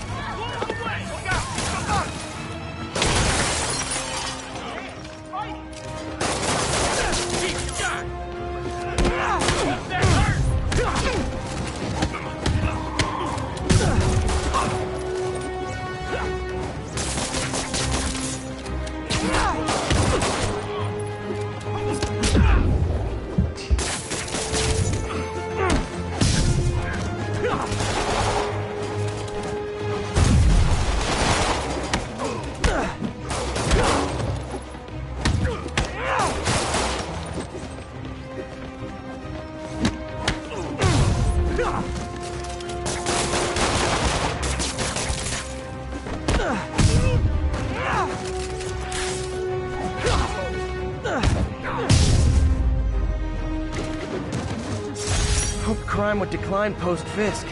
Hoped crime would decline post-Fisk.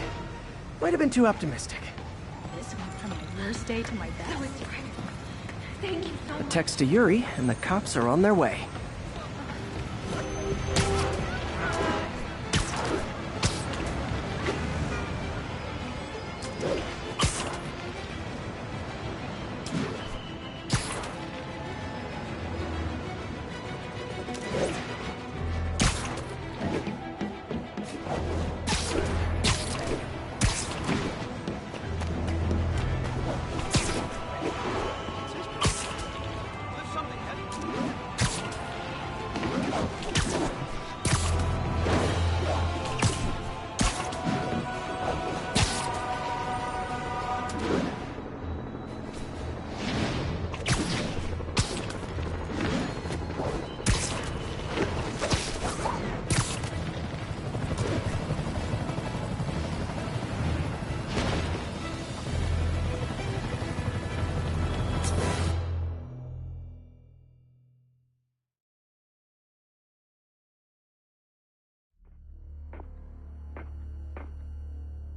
Might have been too optimistic. This went from my worst day to my best. Thank you so much. A text to Yuri, and the cops are on their way.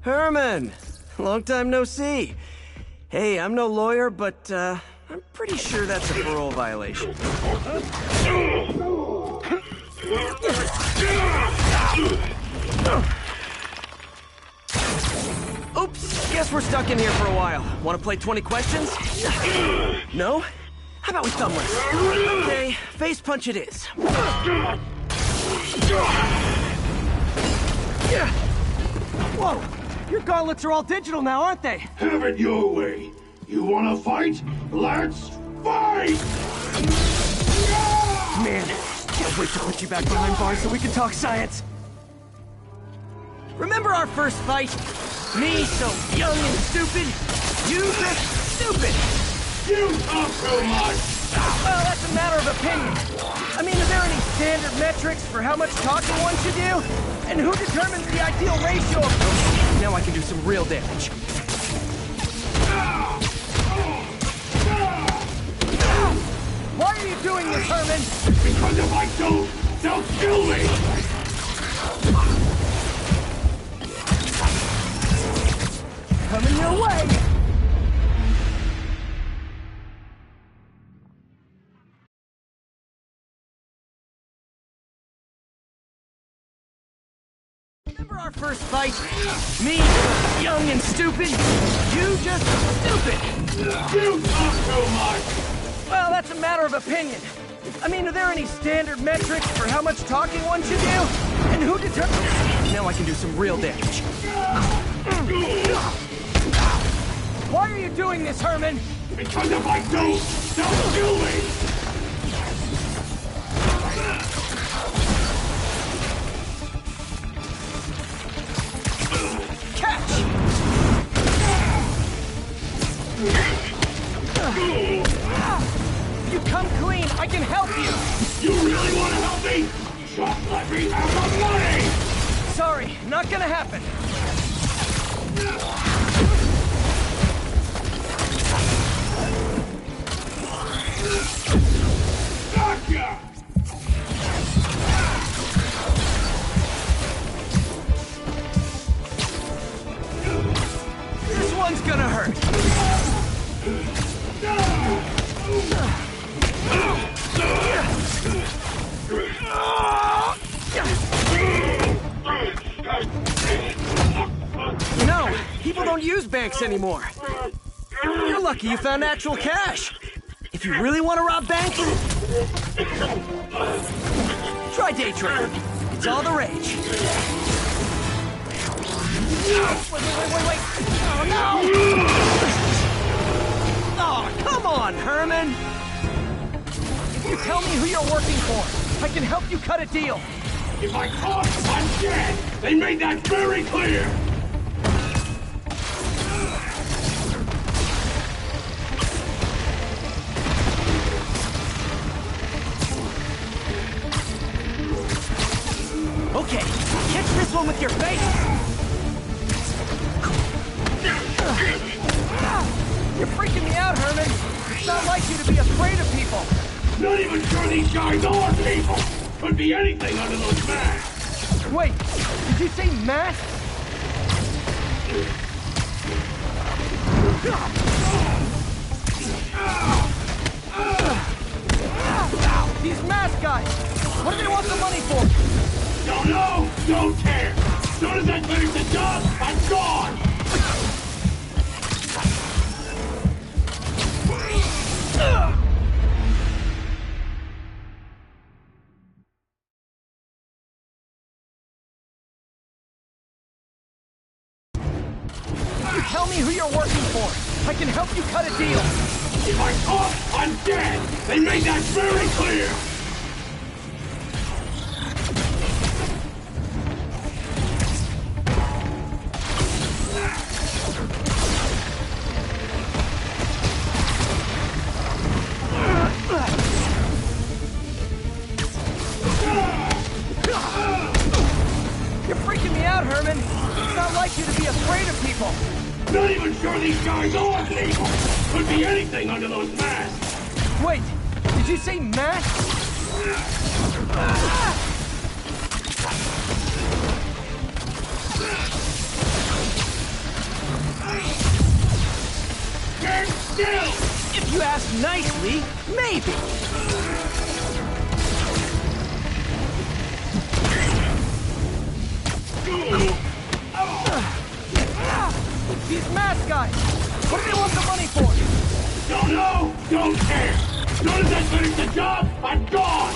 Herman! Long time no see. Hey, I'm no lawyer, but, I'm pretty sure that's a parole violation. Oops, guess we're stuck in here for a while. Want to play 20 questions? No? How about we thumb wrestle? Okay, face punch it is. Whoa! Your gauntlets are all digital now, aren't they? Have it your way. You wanna fight? Let's fight! Man, can't wait to put you back behind bars so we can talk science. Remember our first fight? Me so young and stupid, you just stupid. You talk too much! Well, that's a matter of opinion. I mean, are there any standard metrics for how much talking one should do? And who determines the ideal ratio of... Now I can do some real damage. Why are you doing this, Herman? Because if I don't, they'll kill me! Coming your way! Remember our first fight? Me, young and stupid. You just stupid. You talk too much! Well, that's a matter of opinion. I mean, are there any standard metrics for how much talking one should do? And who determines... Now I can do some real damage. Why are you doing this, Herman? Because if I don't, they'll kill me! Catch! You come clean, I can help you! You really want to help me? Just let me have the money! Sorry, not gonna happen. Gotcha! This one's gonna hurt. You know, people don't use banks anymore. You're lucky you found actual cash. If you really want to rob banks, try day trading. It's all the rage. Wait. Oh, no! Oh, come on, Herman! If you tell me who you're working for, I can help you cut a deal. If I talk, I'm dead! They made that very clear! Okay, catch this one with your face! You're freaking me out, Herman! It's not like you to be afraid of people! Not even sure these guys are people! Could be anything under those masks! Wait, did you say masks? These mask guys! What do they want the money for? Don't know! Don't care! As soon as I finish the job, I'm gone! You tell me who you're working for. I can help you cut a deal. If I talk, I'm dead! They made that very clear! You're freaking me out, Herman. It's not like you to be afraid of people. Not even sure these guys are people! Could be anything under those masks! Wait, did you say masks? Stand still! If you ask nicely, maybe. These mask guys! What do they want the money for? Don't know! Don't care! As soon as I finish the job, I'm gone!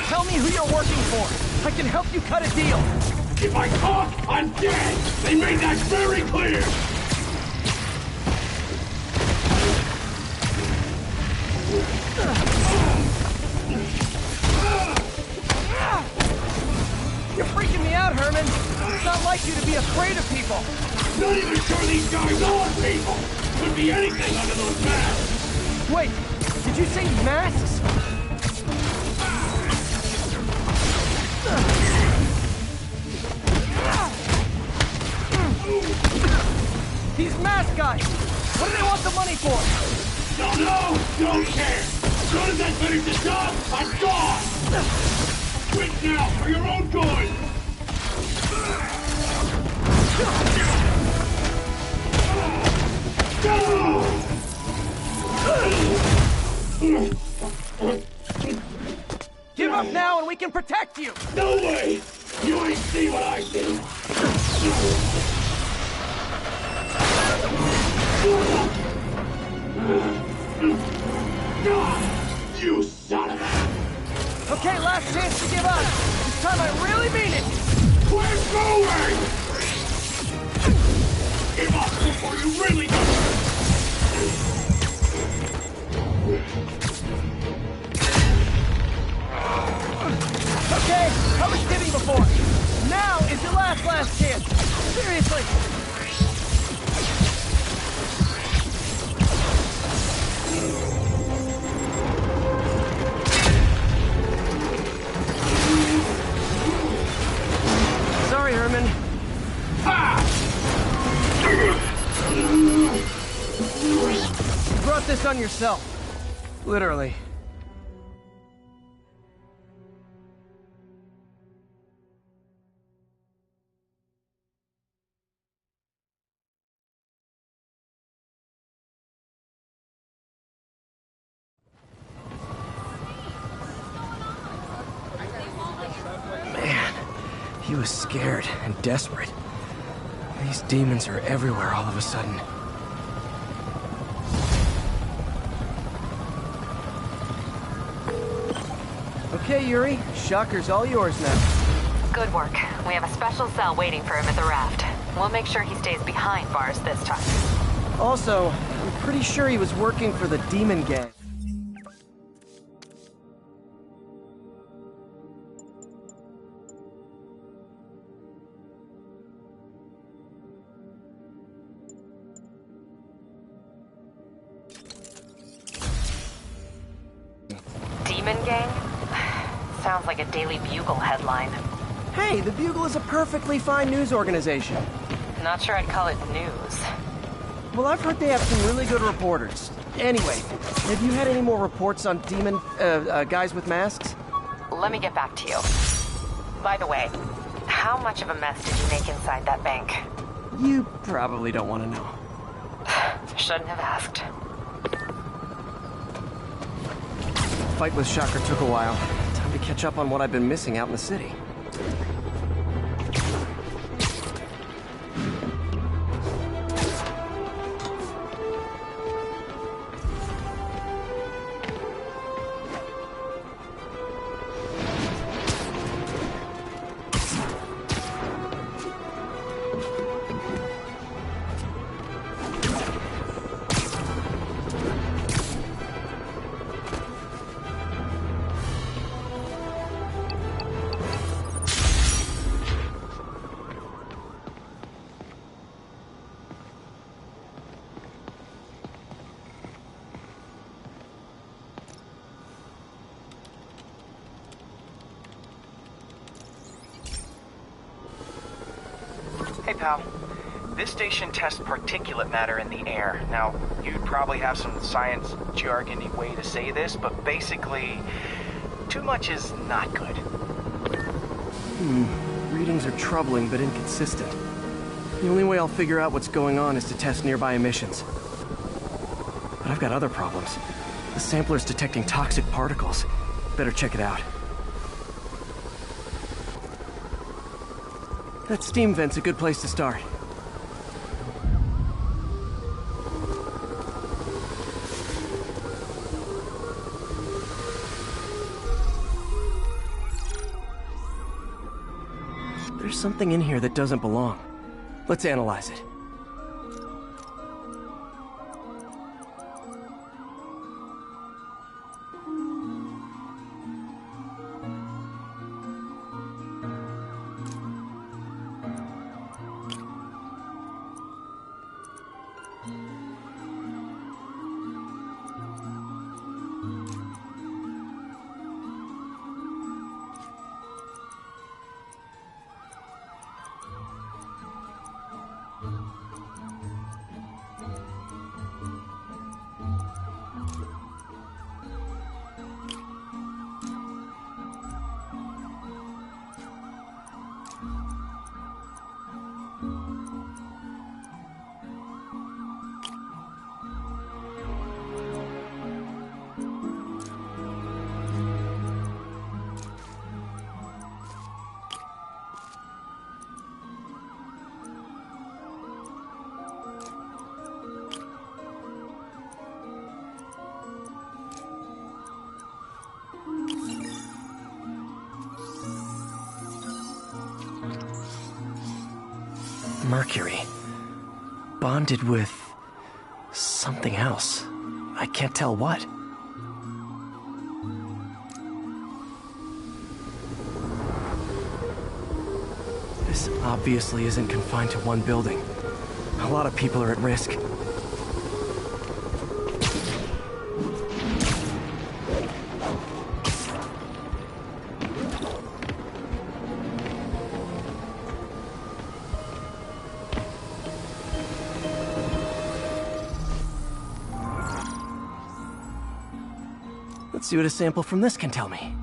Tell me who you're working for. I can help you cut a deal. If I talk, I'm dead! They made that very clear! You're freaking me out, Herman. It's not like you to be afraid of people. Not even sure these guys are people! Could be anything under those masks! Wait, did you say masks? These mask guys! What do they want the money for? Don't know! Don't care! As soon as I finish the job, I'm gone! Quit now, for your own good! Give up now and we can protect you! No way! You ain't see what I see! You son of a... Okay, last chance to give up. This time I really mean it. Quit moving! Give up before you really do. Okay, I was kidding before. Now is your last chance. Seriously. Sorry, Herman. You brought this on yourself. Literally. He was scared and desperate. These demons are everywhere all of a sudden. Okay, Yuri. Shocker's all yours now. Good work. We have a special cell waiting for him at the raft. We'll make sure he stays behind bars this time. Also, I'm pretty sure he was working for the Demon Gang. Demon Gang? Sounds like a Daily Bugle headline. Hey, the Bugle is a perfectly fine news organization. Not sure I'd call it news. Well, I've heard they have some really good reporters. Anyway, have you had any more reports on demon, guys with masks? Let me get back to you. By the way, how much of a mess did you make inside that bank? You probably don't want to know. Shouldn't have asked. Fight with Shocker took a while. Time to catch up on what I've been missing out in the city. Hey, pal. This station tests particulate matter in the air. Now, you'd probably have some science jargony way to say this, but basically, too much is not good. Readings are troubling but inconsistent. The only way I'll figure out what's going on is to test nearby emissions. But I've got other problems. The sampler's detecting toxic particles. Better check it out. That steam vent's a good place to start. There's something in here that doesn't belong. Let's analyze it. Mercury. Bonded with something else. I can't tell what. This obviously isn't confined to one building. A lot of people are at risk. Let's see what a sample from this can tell me.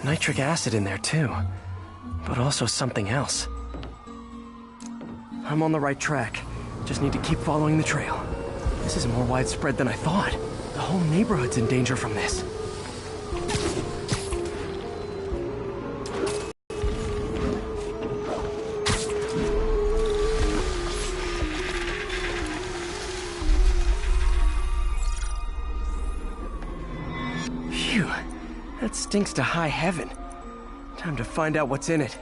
Nitric acid in there too, but also something else. I'm on the right track. Just need to keep following the trail. This is more widespread than I thought. The whole neighborhood's in danger from this. Phew. That stinks to high heaven. Time to find out what's in it.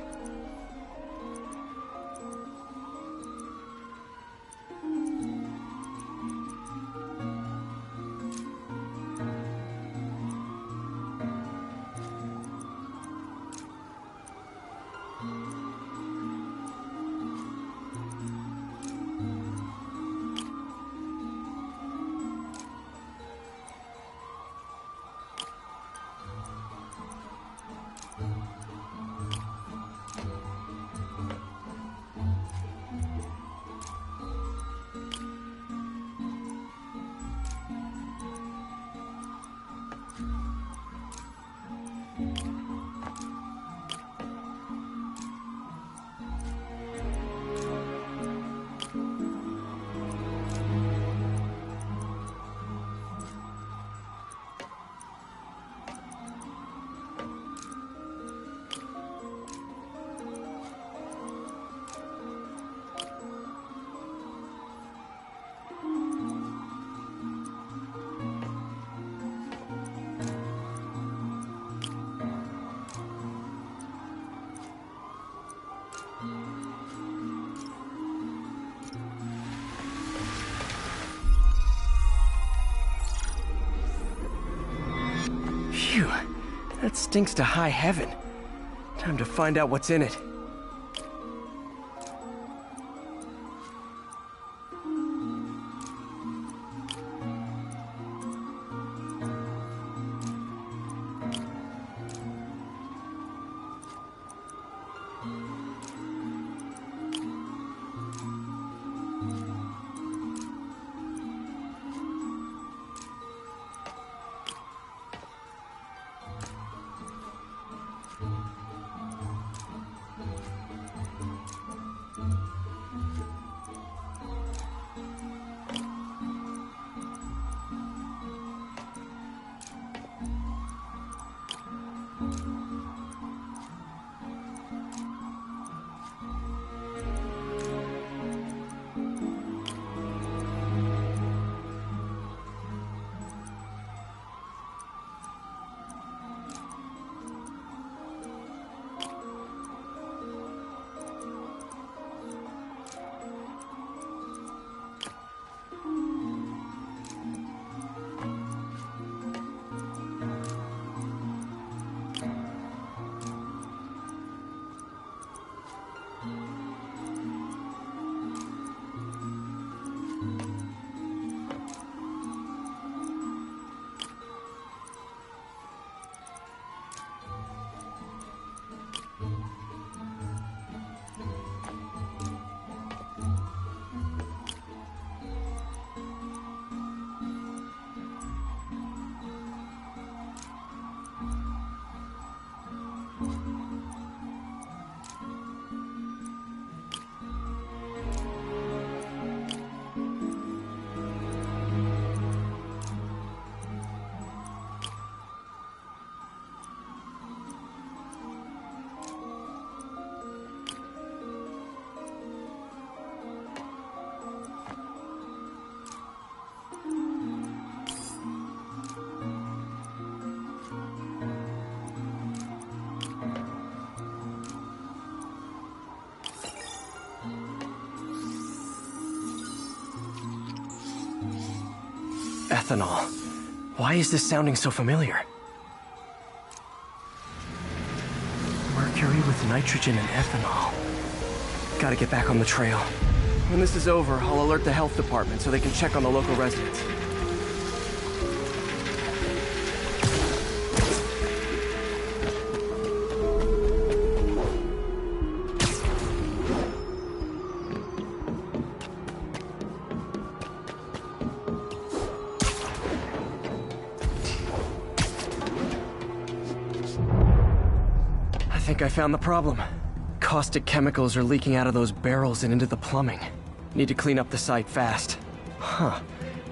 That stinks to high heaven. Time to find out what's in it. Ethanol. Why is this sounding so familiar? Mercury with nitrogen and ethanol. Gotta get back on the trail. When this is over, I'll alert the health department so they can check on the local residents. I think I found the problem. Caustic chemicals are leaking out of those barrels and into the plumbing. Need to clean up the site fast. Huh.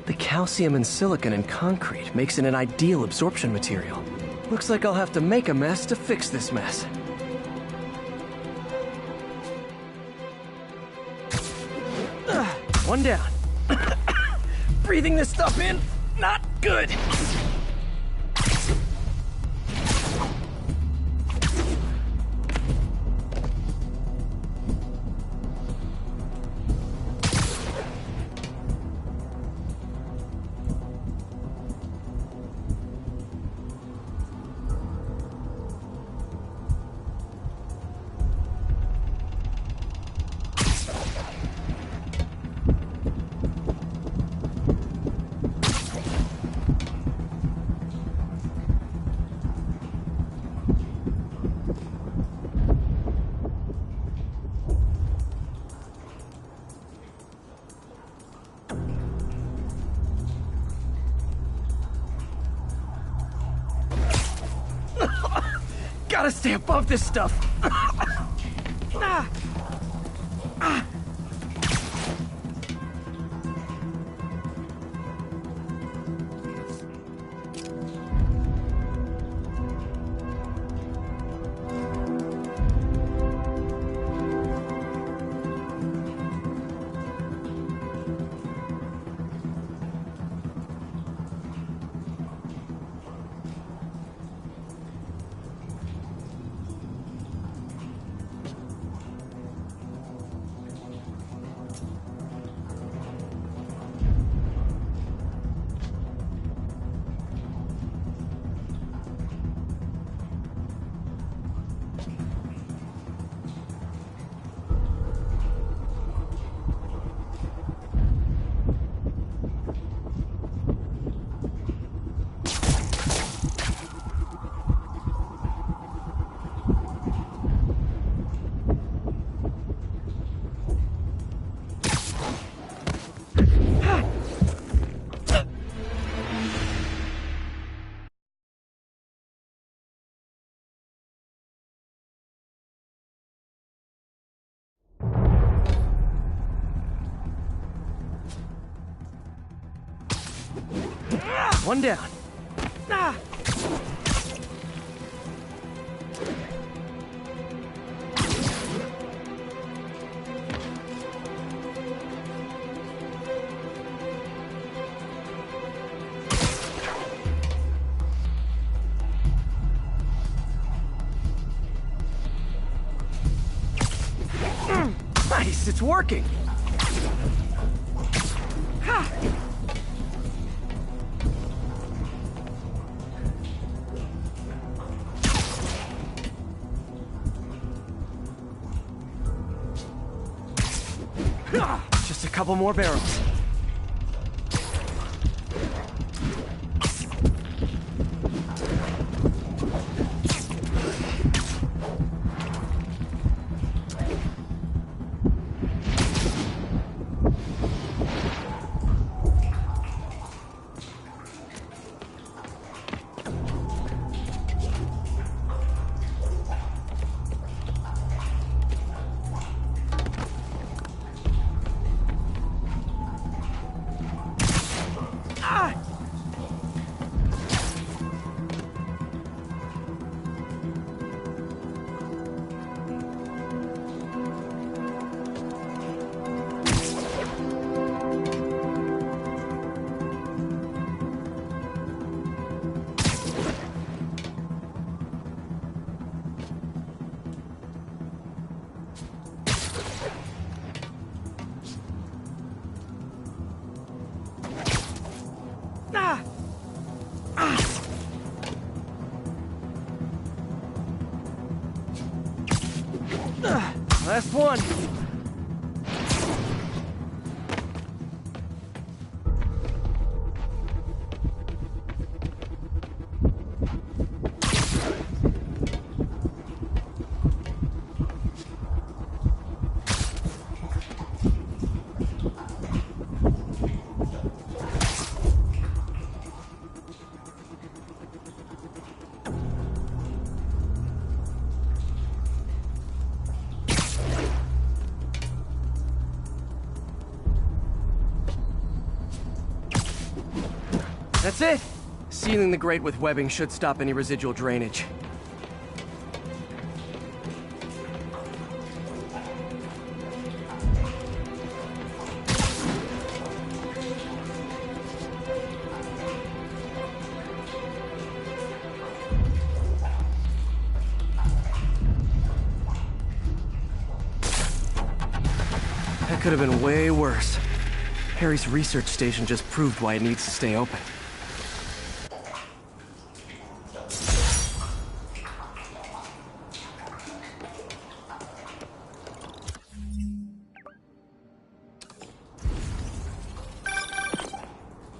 The calcium and silicon in concrete makes it an ideal absorption material. Looks like I'll have to make a mess to fix this mess. One down. Breathing this stuff in, not good. Gotta stay above this stuff. One down. Ah! Nice, it's working. Ha! Just a couple more barrels. Last one. That's it. Sealing the grate with webbing should stop any residual drainage. That could have been way worse. Harry's research station just proved why it needs to stay open.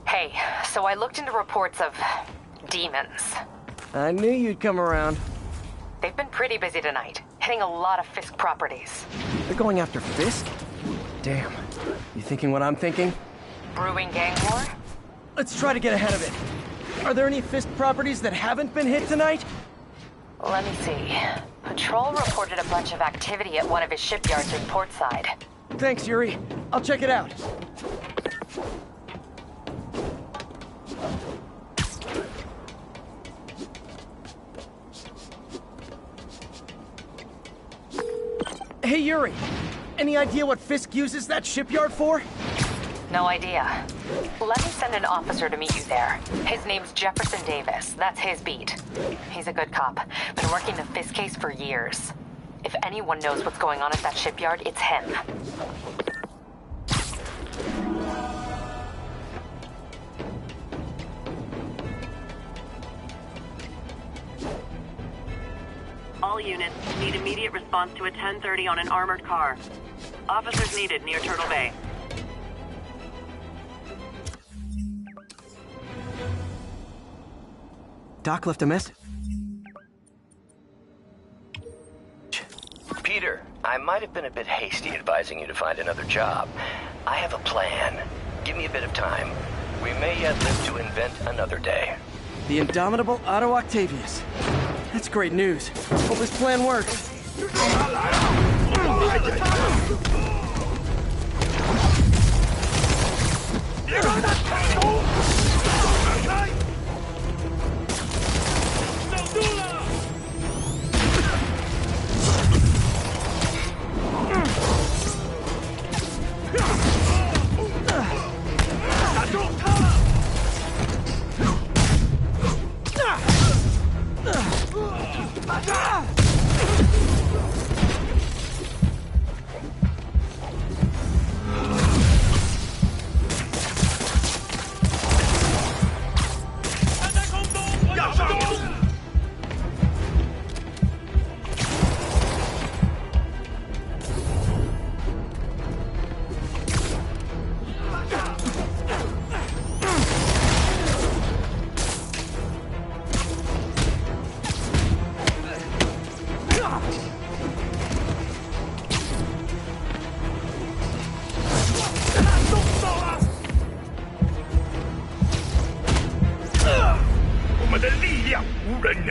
Hey, so I looked into reports of demons. I knew you'd come around. They've been pretty busy tonight, hitting a lot of Fisk properties. They're going after Fisk? Damn. You thinking what I'm thinking? Brewing gang war? Let's try to get ahead of it. Are there any Fisk properties that haven't been hit tonight? Let me see. Patrol reported a bunch of activity at one of his shipyards in Portside. Thanks, Yuri. I'll check it out. Hey, Yuri. Any idea what Fisk uses that shipyard for? No idea. Let me send an officer to meet you there. His name's Jefferson Davis. That's his beat. He's a good cop. Been working the Fisk case for years. If anyone knows what's going on at that shipyard, it's him. All units need immediate response to a 1030 on an armored car. Officers needed near Turtle Bay. Doc left a message. Peter, I might have been a bit hasty advising you to find another job. I have a plan. Give me a bit of time. We may yet live to invent another day. The indomitable Otto Octavius. That's great news. Hope this plan works.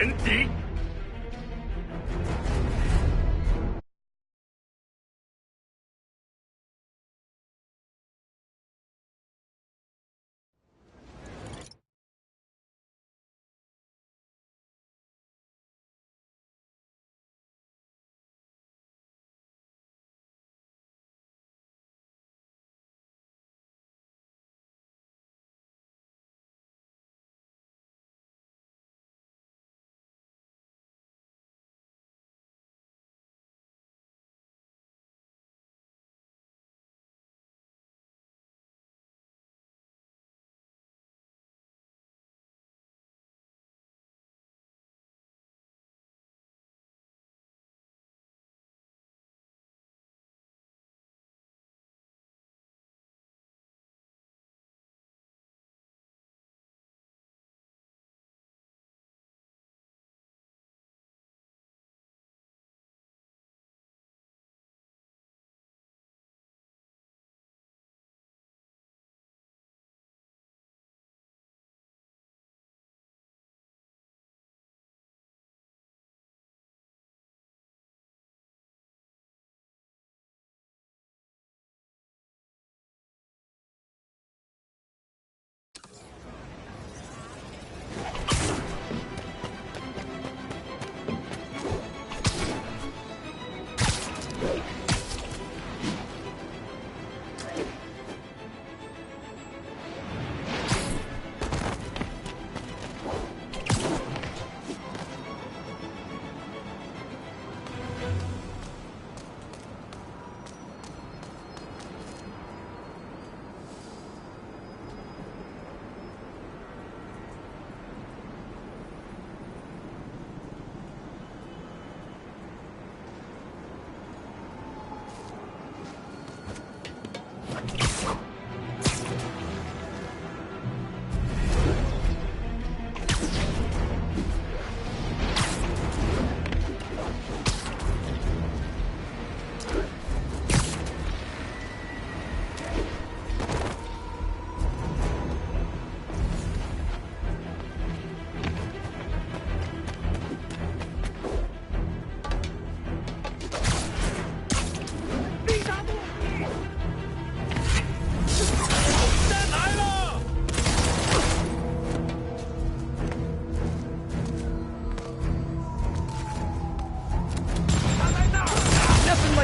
人敌。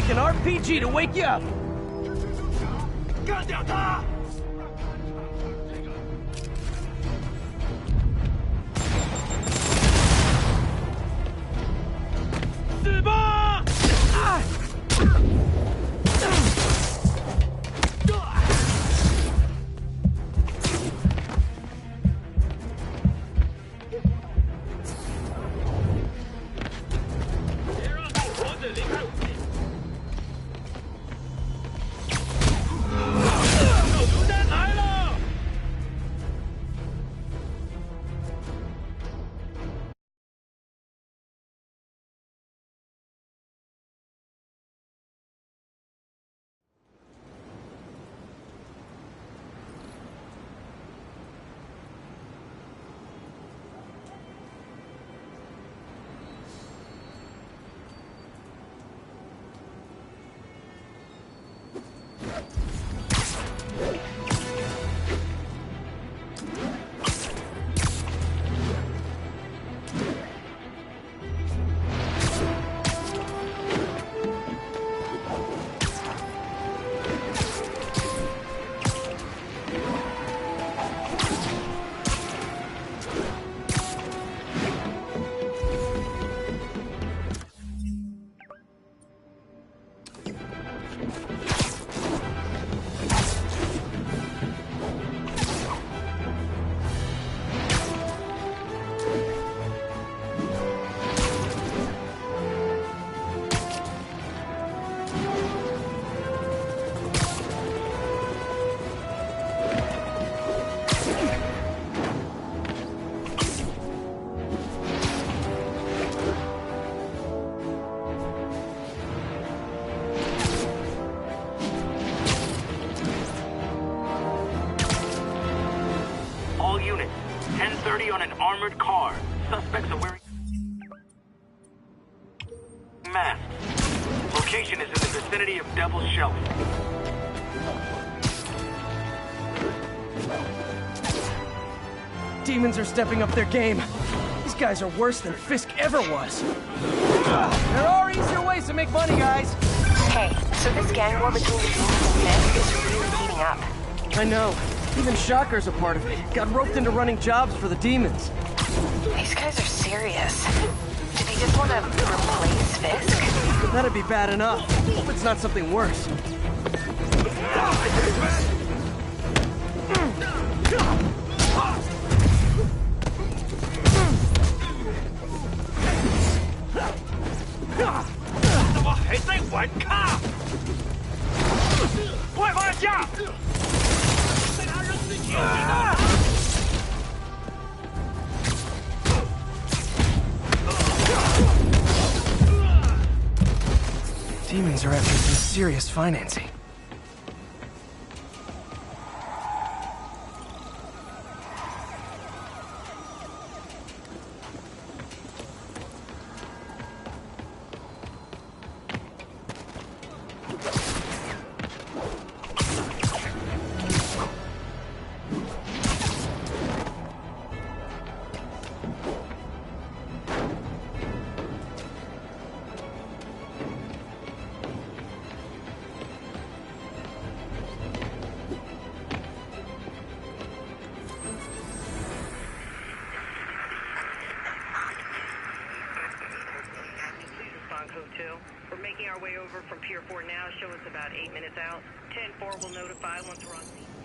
An RPG to wake you up! 干掉他！死吧！啊！ All units, 10:30 on an armored car. Suspects are wearing... Devil's Shelf. Demons are stepping up their game. These guys are worse than Fisk ever was. There are easier ways to make money, guys. Hey, so this gang war between the demons and Fisk is really heating up. I know. Even Shocker's a part of it. Got roped into running jobs for the demons. These guys are serious. Do they just want to replace Fisk? That'd be bad enough. Hope it's not something worse. Demons are after some serious financing. Code 2. We're making our way over from Pier 4 now. Show us about 8 minutes out. 10-4 will notify once we're on scene.